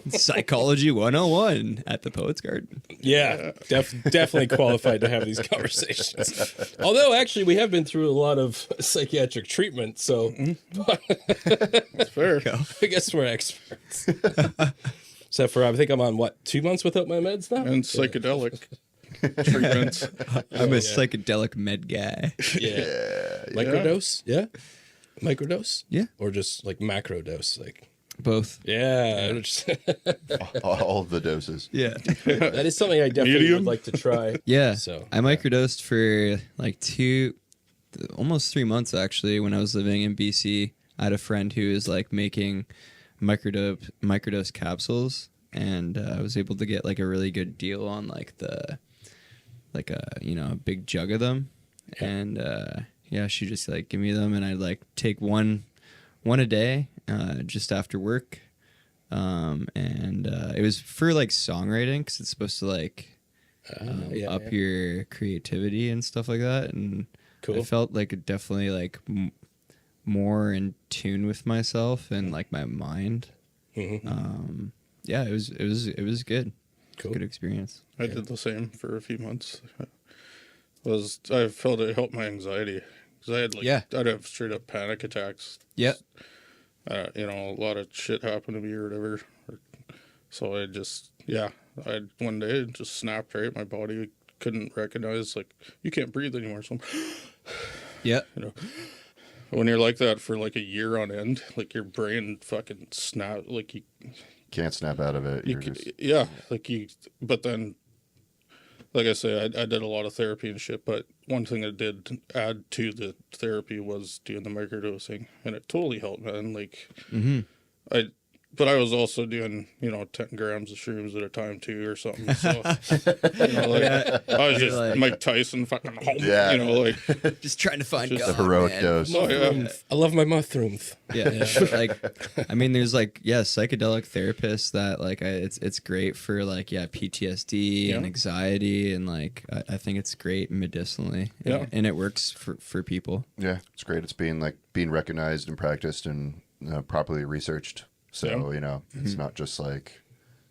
Psychology 101 at the Poets Garden. Yeah, definitely qualified to have these conversations. Although, actually, we have been through a lot of psychiatric treatment, so That's fair. I guess we're experts. Except for, I think I'm on, 2 months without my meds now? And psychedelic treatments. I'm a psychedelic med guy. Yeah. Microdose? Yeah? Microdose? Yeah. Or just, like, macro dose? Like, Both. yeah. All the doses. Yeah. That is something I definitely Medium? would like to try. Yeah. So, I microdosed for like almost 3 months actually when I was living in BC. I had a friend who was like making microdose capsules, and I was able to get like a really good deal on like a big jug of them. And yeah, she just like give me them, and I'd like take one a day just after work. And it was for like songwriting because it's supposed to like up your creativity and stuff like that. And Cool. I felt like it definitely like more in tune with myself and like my mind. Yeah, it was good. Cool. Good experience. I did the same for a few months. I felt it helped my anxiety because I had I'd have straight up panic attacks. Yep. A lot of shit happened to me or whatever. So I just I one day it just snapped right. My body couldn't recognize like you can't breathe anymore. So Yep. when you're like that for like a year on end, like your brain fucking snap like you Can't snap out of it. You You're could, just, yeah, like you, but then, like I say, I did a lot of therapy and shit, but one thing I did add to the therapy was doing the microdosing, and it totally helped, man. Like, but I was also doing, 10 grams of shrooms at a time too, or something. So, I was just like- Mike Tyson, fucking, Yeah. Just trying to find The God, heroic man. dose. Oh yeah, I love my mushrooms. Yeah, like I mean, there's psychedelic therapists that it's great for PTSD and anxiety, and I think it's great medicinally. Yeah. and it works for people. Yeah, it's great. It's being recognized and practiced and properly researched. So it's not just like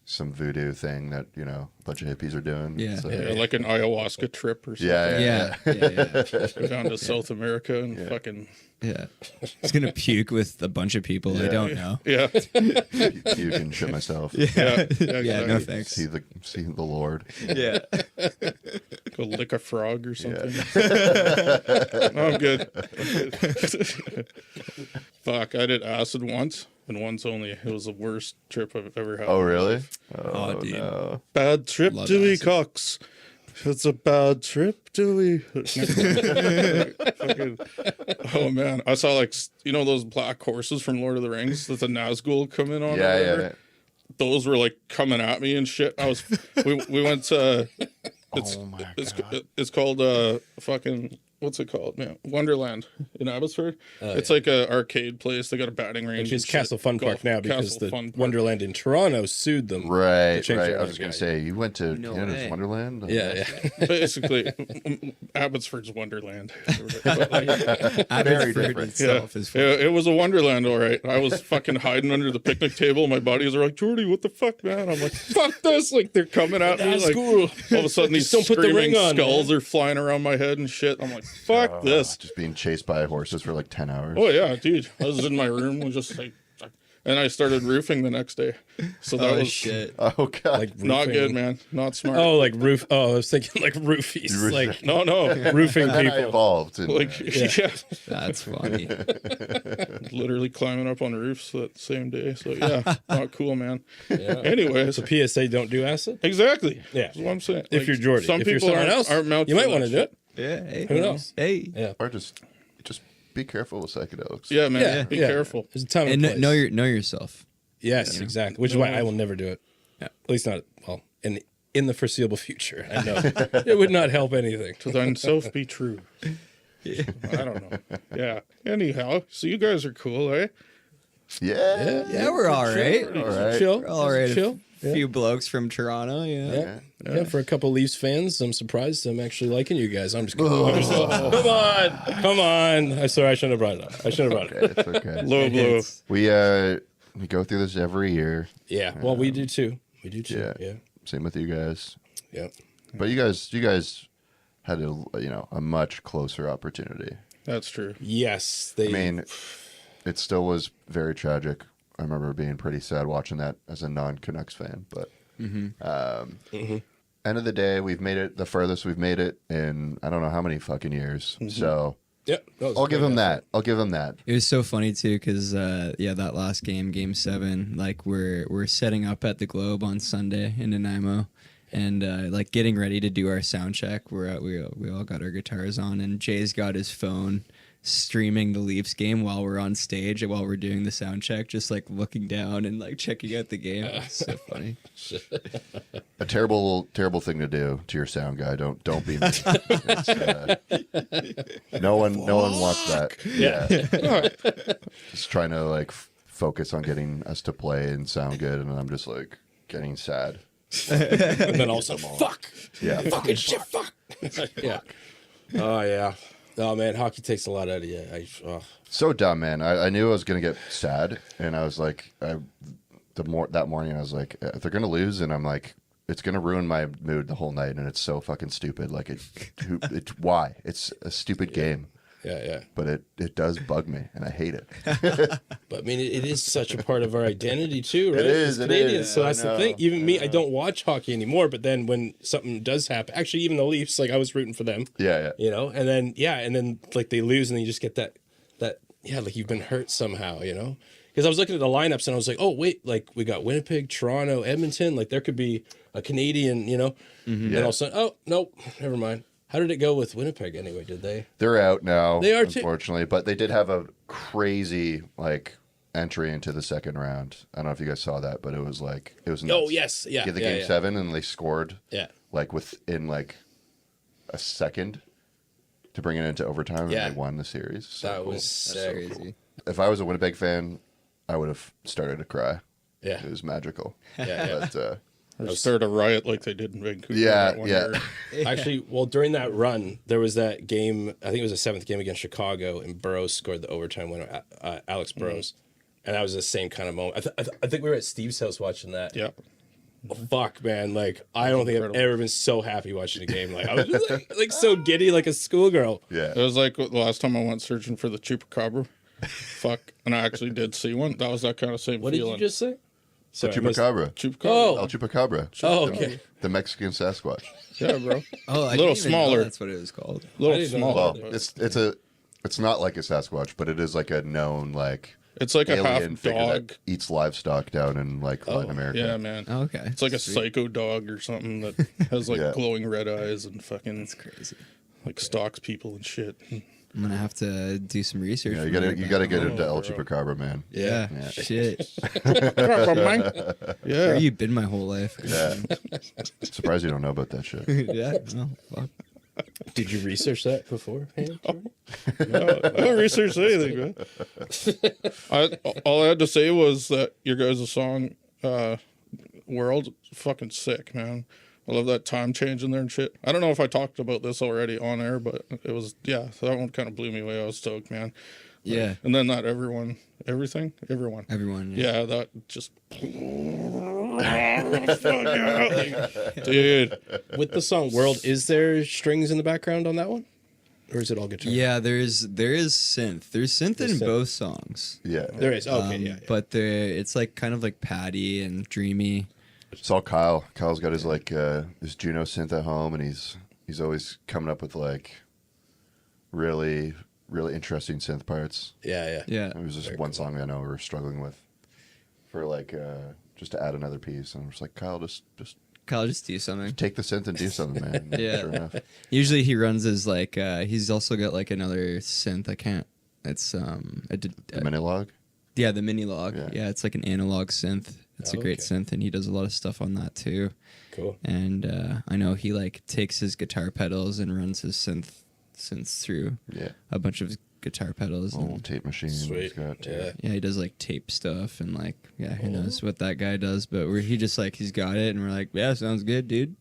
some voodoo thing that a bunch of hippies are doing. Yeah. So, yeah, like an ayahuasca trip or something. yeah. Go down to South America and fucking Yeah, it's gonna puke with a bunch of people I don't know. yeah, You can shit myself. yeah, Yeah, no exactly. thanks. See the Lord. Yeah, Go lick a frog or something. No, I'm good. Fuck, I did acid once, and once only. It was the worst trip I've ever had. Oh, really? Oh, dude. No. Bad trip, Love Dewey acid. Cox. It's a bad trip, Dewey. Fucking- oh man, I saw those black horses from Lord of the Rings that the Nazgul come in on. or Yeah, whatever? yeah. Those were coming at me and shit. We went to. Oh my God. It's called fucking. What's it called, man? Wonderland in Abbotsford. It's yeah. like a arcade place. They got a batting range. Which is and shit. Castle Fun Park Golf- now because Castle the Fun Park. Wonderland in Toronto sued them. Right, to change right. their I was name. going to say, you went to No Canada's way. Wonderland? Yeah, yeah. Basically, Abbotsford's Wonderland. Very Abbotsford different. itself is fun. It was a Wonderland, all right. I was fucking hiding under the picnic table. My buddies are like, Jordy, what the fuck, man? I'm like, fuck this. Like, they're coming at me. That's Like, cool. all of a sudden, these Just don't put the screaming ring on, skulls man. are flying around my head and shit. I'm like, fuck this. Just being chased by horses for 10 hours. Oh, yeah, dude. I was in my room, was just and I started roofing the next day. So that Oh was shit! Oh, God. Like not roofing. good, man. Not smart. Oh, like roof. Oh, I was thinking like roofies. Like No, roofing and then I people. evolved. And, yeah, That's funny. literally climbing up on roofs that same day. So yeah, not cool, man. Yeah. Anyways, So PSA, don't do acid. exactly. Yeah. That's what I'm saying. If you're Jordy. some If you're people someone else, aren't mounted you might for want to that do it. Yeah. Hey, Who knows? Hey. Yeah. or just be careful with psychedelics. shit. Yeah, man. Yeah. Be yeah. careful. There's a time And and know place. know yourself. Yes, exactly. Which is why I will never do it. Yeah. At least not in the foreseeable future. I know it would not help anything. To thine self be true. I don't know. Yeah. Anyhow, so you guys are cool, eh? Yeah. Yeah, we're all right. All right. Chill. We're all right. Chill. A few blokes from Toronto. Yeah. Yeah, for a couple Leafs fans, I'm surprised I'm actually liking you guys. I'm just kidding. Come on. I'm sorry, I shouldn't have brought it up. I should have brought it up. It's okay. Low blow. It's- We go through this every year. Yeah, well, we do too. We do too. Yeah. Yeah. Same with you guys. Yeah. But you guys had a much closer opportunity. That's true. Yes, they. I mean, it still was very tragic. I remember being pretty sad watching that as a non-Canucks fan. But end of the day, we've made it the furthest we've made it in I don't know how many fucking years. So yeah, no, I'll give him that. I'll give him that. It was so funny too, because that last game 7, we're setting up at the Globe on Sunday in Nanaimo, and getting ready to do our sound check. We all got our guitars on, and Jay's got his phone streaming the Leafs game while we're on stage and while we're doing the sound check, just looking down and checking out the game. It's so funny. A terrible thing to do to your sound guy. Don't be me. It's, no one wants that. Yeah. Just trying to focus on getting us to play and sound good, and I'm just getting sad. and then also, fuck. Yeah. Fucking shit, fuck. Yeah. Oh, yeah. Oh, man, hockey takes a lot out of you. So dumb, man. I knew I was gonna get sad, and I was that morning I was like, if they're gonna lose, and I'm like, it's gonna ruin my mood the whole night, and it's so fucking stupid. Why? It's a stupid game, Yeah. but it does bug me, and I hate it. But I mean, it is such a part of our identity too, right? It is, As it Canadians, is. so I that's the know, thing. Even I me, I know. don't watch hockey anymore. But then when something does happen, actually, even the Leafs, I was rooting for them. Yeah. And then they lose, and then you just get that you've been hurt somehow, Because I was looking at the lineups, and I was like, oh wait, we got Winnipeg, Toronto, Edmonton. There could be a Canadian, And all of a sudden, oh nope, never mind. How did it go with Winnipeg anyway? Did they? They're out now. They are too. unfortunately, but they did have a crazy entry into the second round. I don't know if you guys saw that, but it was Oh nuts. yes, yeah. Get the yeah, game yeah. 7 and they scored Yeah. like within like a second to bring it into overtime, Yeah. and they won the series. So That cool. was sick. Crazy. If I was a Winnipeg fan, I would have started to cry. Yeah. It was magical. Yeah. But Or start a riot like they did in Vancouver. Yeah, that one yeah. year. Actually, well, during that run, there was that game. I think it was the 7th game against Chicago, and Burrows scored the overtime winner. Alex Burrows, and that was the same kind of moment. I think we were at Steve's house watching that. Yeah. Oh, fuck, man! Like I don't think incredible. I've ever been so happy watching a game. Like I was just like so giddy, like a schoolgirl. yeah. It was like the last time I went searching for the chupacabra. Fuck. And I actually did see one. That was that kind of same What did feeling. you just say? Sorry, I missed- Chupacabra. Chupacabra. El Chupacabra. Oh, okay. The Mexican Sasquatch. Yeah, bro. Oh, I Little didn't even know smaller. that's what it was called. A little I didn't know smaller. Well, but it's not like a Sasquatch, but it is like a known like it's like a alien half figure dog. that eats livestock down in like Latin America. Yeah, man. Oh, okay. It's like a Sweet. psycho dog or something that has like Yeah. glowing red eyes and fucking That's crazy. like stalks people and shit. I'm gonna have to do some research. Yeah, when you I gotta get you gotta back get home. into El bro. Chupacabra, man. Yeah. Yeah. Shit. Yeah. Where you been my whole life? Yeah. Surprised you don't know about that shit. yeah. No, fuck. Did you research that before? No, I haven't researched anything, man. All I had to say was that your guys' song, World, is fucking sick, man. I love that time change in there and shit. I don't know if I talked about this already on air, but it was, yeah, that one kind of blew me away. I was stoked, man. Yeah. And then that everyone. Everyone. Yeah, that just. Dude. With the song "World," is there strings in the background on that one, or is it all guitar? Yeah, there is synth. There's synth in There's synth. both songs. Yeah. there is. Okay, yeah. But it's like kind of like patty and dreamy. Saw Kyle. Kyle's got his like his Juno synth at home, and he's always coming up with like really interesting synth parts. Yeah. Yeah. It was just one song I know we were struggling with for like just to add another piece, and I'm just like, Kyle, just Kyle, just do something. take the synth and do something, man. Yeah. Sure enough. Usually he runs as like he's also got like another synth. I can't. It's The Minilog. yeah, the mini log. Yeah. Yeah, it's like an analog synth. It's a great Okay. synth, and he does a lot of stuff on that too. Cool. And I know he like takes his guitar pedals and runs his synths through Yeah. a bunch of guitar pedals. Little And, tape machine. He's Sweet. got, Yeah. yeah, he does like tape stuff and like who knows what that guy does, but he just like he's got it, and we're like, yeah, sounds good, dude.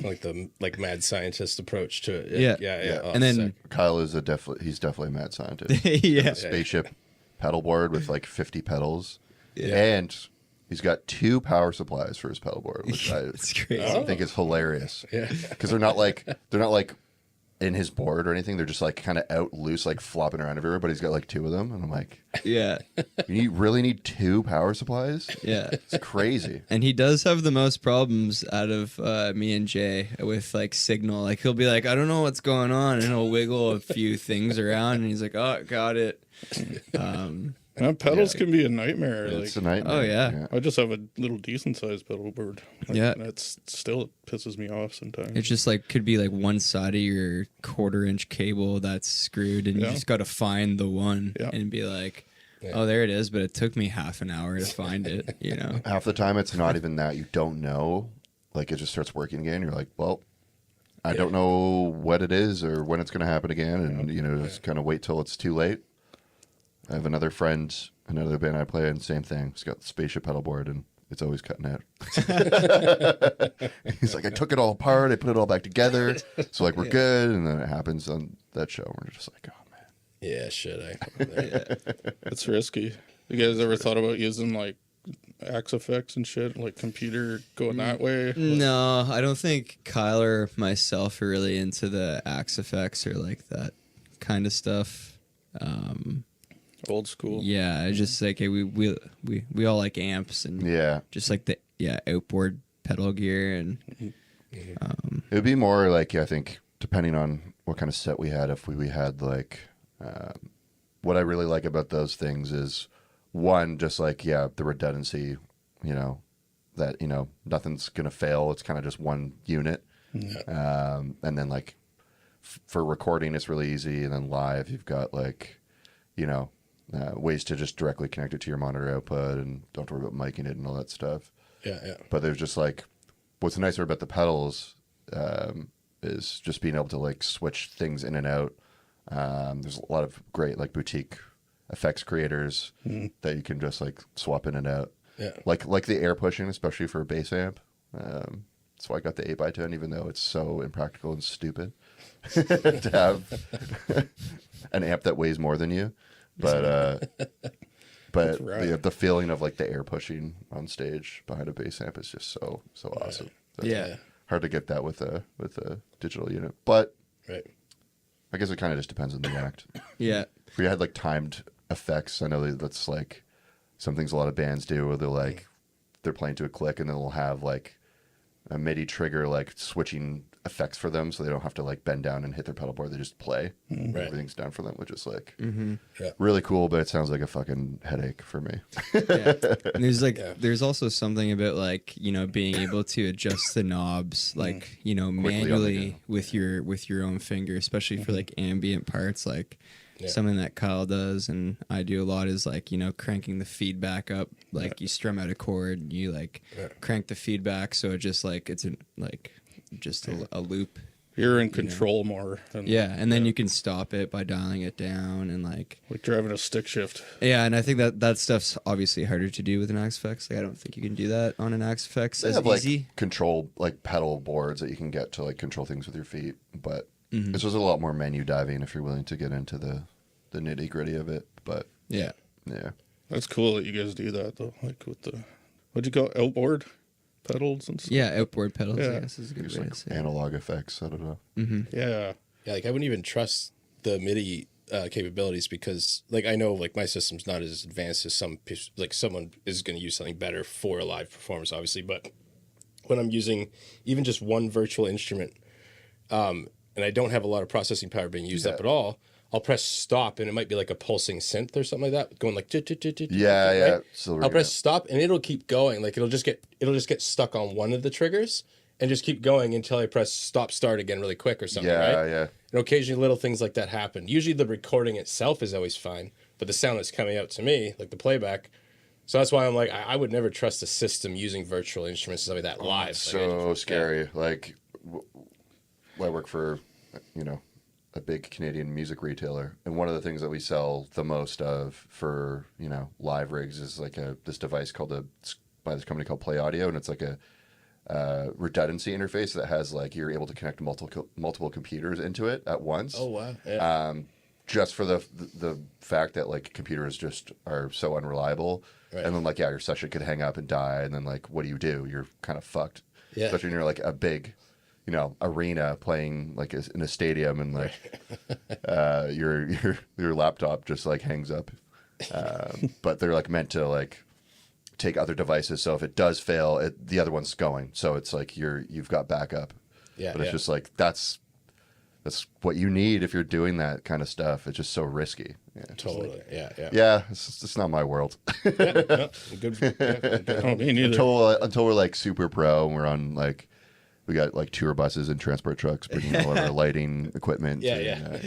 Like the mad scientist approach to it. Yeah. Yeah. Oh, And then- sick. Kyle is he's definitely a mad scientist. yeah, Spaceship pedal board with like 50 pedals. Yeah. And he's got 2 power supplies for his pedal board, which I it's crazy. think is hilarious. Yeah. Because they're not like in his board or anything. They're just like kind of out loose, like flopping around everywhere. But he's got like 2 of them, and I'm like, Yeah, really need 2 power supplies? yeah. It's crazy. And he does have the most problems out of me and Jay with like signal. Like he'll be like, I don't know what's going on, and he'll wiggle a few things around, and he's like, oh, got it. Man, pedals can be a nightmare. It's a Like, nightmare. Oh, yeah. I just have a little decent sized pedal board. Like, Yeah. That's still it pisses me off sometimes. It's just like could be like one side of your 1/4-inch cable that's screwed, and Yeah. you just got to find the one Yeah. and be like, oh, there it is. But it took me half an hour to find it. You know? Half the time, it's not even that. You don't know. Like, it just starts working again. You're like, well, I don't know what it is or when it's going to happen again. And, just kind of wait till it's too late. I have another friend, another band I play in, same thing. He's got the spaceship pedal board, and it's always cutting out. He's like, I took it all apart. I put it all back together. So, like, we're good. And then it happens on that show. We're just like, oh, man. Yeah. Shit. It's risky. You guys ever thought about using like Axe effects and shit, like computer going that way? No, I don't think Kyle or myself are really into the axe effects or like that kind of stuff. Old school. Yeah, I just like we all like amps and Yeah. just like the outboard pedal gear and It would be more like, I think, depending on what kind of set we had, if we had like, what I really like about those things is one, just like, the redundancy, that, nothing's going to fail. It's kind of just one unit. And then like for recording, it's really easy. And then live, you've got like, ways to just directly connect it to your monitor output and don't have to worry about miking it and all that stuff. Yeah. But there's just like, what's nicer about the pedals is just being able to like switch things in and out. There's a lot of great like boutique effects creators that you can just like swap in and out. Yeah. Like the air pushing, especially for a bass amp. That's why I got the 8x10, even though it's so impractical and stupid to have an amp that weighs more than you. But right. the feeling of like the air pushing on stage behind a bass amp is just so awesome. So Yeah. hard to get that with a digital unit, but Right. I guess it kind of just depends on the act. Yeah. If we had like timed effects, I know that's like some things a lot of bands do, where they're playing to a click and then they'll have like a MIDI trigger like switching effects for them, so they don't have to like bend down and hit their pedal board. They just play. Right. Everything's done for them, which is like Yeah. really cool, but it sounds like a fucking headache for me. Yeah. And there's like Yeah. there's also something about like, you know, being able to adjust the knobs like, you know, Quickly on the manually go. with your own finger, especially for like ambient parts. Like Yeah. something that Kyle does and I do a lot is like, you know, cranking the feedback up. Like you strum out a chord, you like crank the feedback so it just like it's just a loop. You're in control more than Yeah, and then you can stop it by dialing it down and like driving a stick shift. yeah, and I think that stuff's obviously harder to do with an Axe FX. Like I don't think you can do that on an Axe FX They as have easy. like control like pedal boards that you can get to like control things with your feet, but Mm-hmm. this was a lot more menu diving if you're willing to get into the nitty gritty of it. But Yeah. yeah, That's cool that you guys do that though. Like with the what'd you call it? Outboard pedals and stuff. Yeah, outboard pedals, Yeah. I guess is a good just way like to say it. analog effects. I don't know. Yeah. Yeah, like I wouldn't even trust the MIDI capabilities because, like, I know like my system's not as advanced as like someone is going to use something better for a live performance, obviously. But when I'm using even just one virtual instrument, and I don't have a lot of processing power being used up at all, I'll press stop and it might be like a pulsing synth or something like that, going like Yeah, yeah. right? So I'll press stop and it'll keep going. Like it'll just get stuck on one of the triggers and just keep going until I press stop start again really quick or something, yeah, right? yeah. And occasionally little things like that happen. Usually the recording itself is always fine, but the sound that's coming out to me, like the playback. So that's why I'm like, I would never trust a system using virtual instruments and stuff like that live. It's Like, so scary. Like, I work for, a big Canadian music retailer, and one of the things that we sell the most of for live rigs is like this device by this company called Play Audio, and it's like a redundancy interface that has like you're able to connect multiple computers into it at once. Oh wow! Yeah. Just for the fact that like computers just are so unreliable, Right. and then like your session could hang up and die, and then like what do? You're kind of fucked. Yeah. Especially when you're like a big, arena playing like in a stadium, and like your laptop just like hangs up. But they're like meant to like take other devices, so if it does fail, the other one's going. So it's like you've got backup. Yeah. But it's just like that's what you need if you're doing that kind of stuff. It's just so risky. Yeah, it's just totally. like, Yeah. yeah, it's not my world. No, good. Oh, me neither. until we're like super pro and we're on like we got like tour buses and transport trucks bringing all of our lighting equipment. Yeah.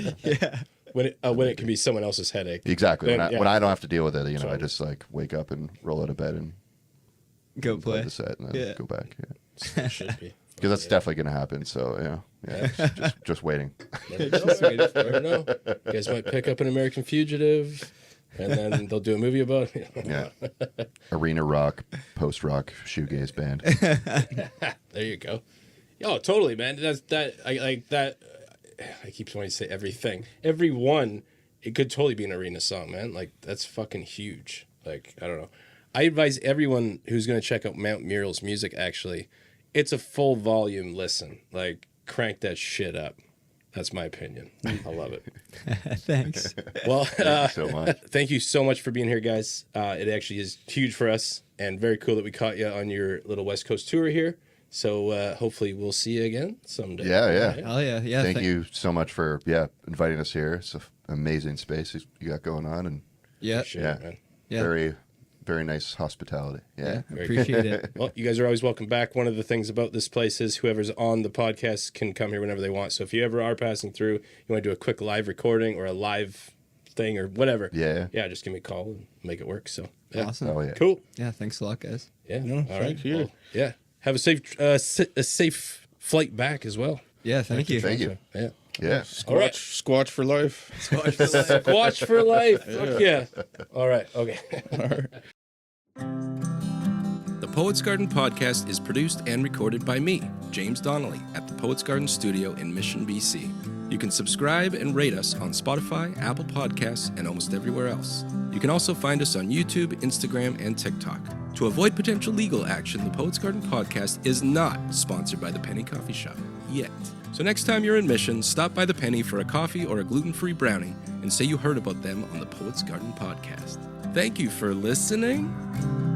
When it can be someone else's headache. Exactly. Then, When I don't have to deal with it, I Totally. just like wake up and roll out of bed and Go play play. the set and then Yeah. go back. Should be. Because that's definitely going to happen. So just waiting. Never know. You guys might pick up an American Fugitive, and then they'll do a movie about it. Yeah. Arena rock, post rock, shoegaze band. There you go. Oh, totally, man. I like that. I keep wanting to say everything. Every one, it could totally be an arena song, man. Like that's fucking huge. Like I don't know. I advise everyone who's going to check out Mount Mural's music. Actually, it's a full volume listen. Like crank that shit up. That's my opinion. I love it. Thanks. Well, Thank you so much. thank you so much for being here, guys. It actually is huge for us, and very cool that we caught you on your little West Coast tour here. So hopefully we'll see you again someday. Yeah. Right? Hell yeah. Yeah. Thank you so much for inviting us here. It's an amazing space you got going on, and Yeah. Appreciate it, man. Yeah. very, very nice hospitality. Yeah. Very Appreciate it. Well, you guys are always welcome back. One of the things about this place is whoever's on the podcast can come here whenever they want. So if you ever are passing through, you want to do a quick live recording or a live thing or whatever. Yeah. Yeah, just give me a call and make it work. So yeah. Awesome. Oh yeah. Cool. Yeah, thanks a lot, guys. Yeah. No, All thank right. you. Well, yeah. Have a safe flight back as well. Yeah, thank you. Thank you. Yeah. Yeah. All right. Squatch for life. Watch for life. Fuck yeah. All right. Okay. The Poets Garden podcast is produced and recorded by me, James Donnelly, at the Poets Garden Studio in Mission, BC. You can subscribe and rate us on Spotify, Apple Podcasts, and almost everywhere else. You can also find us on YouTube, Instagram, and TikTok. To avoid potential legal action, the Poets Garden podcast is not sponsored by the Penny Coffee Shop yet. So next time you're in Mission, stop by the Penny for a coffee or a gluten-free brownie and say you heard about them on the Poets Garden podcast. Thank you for listening.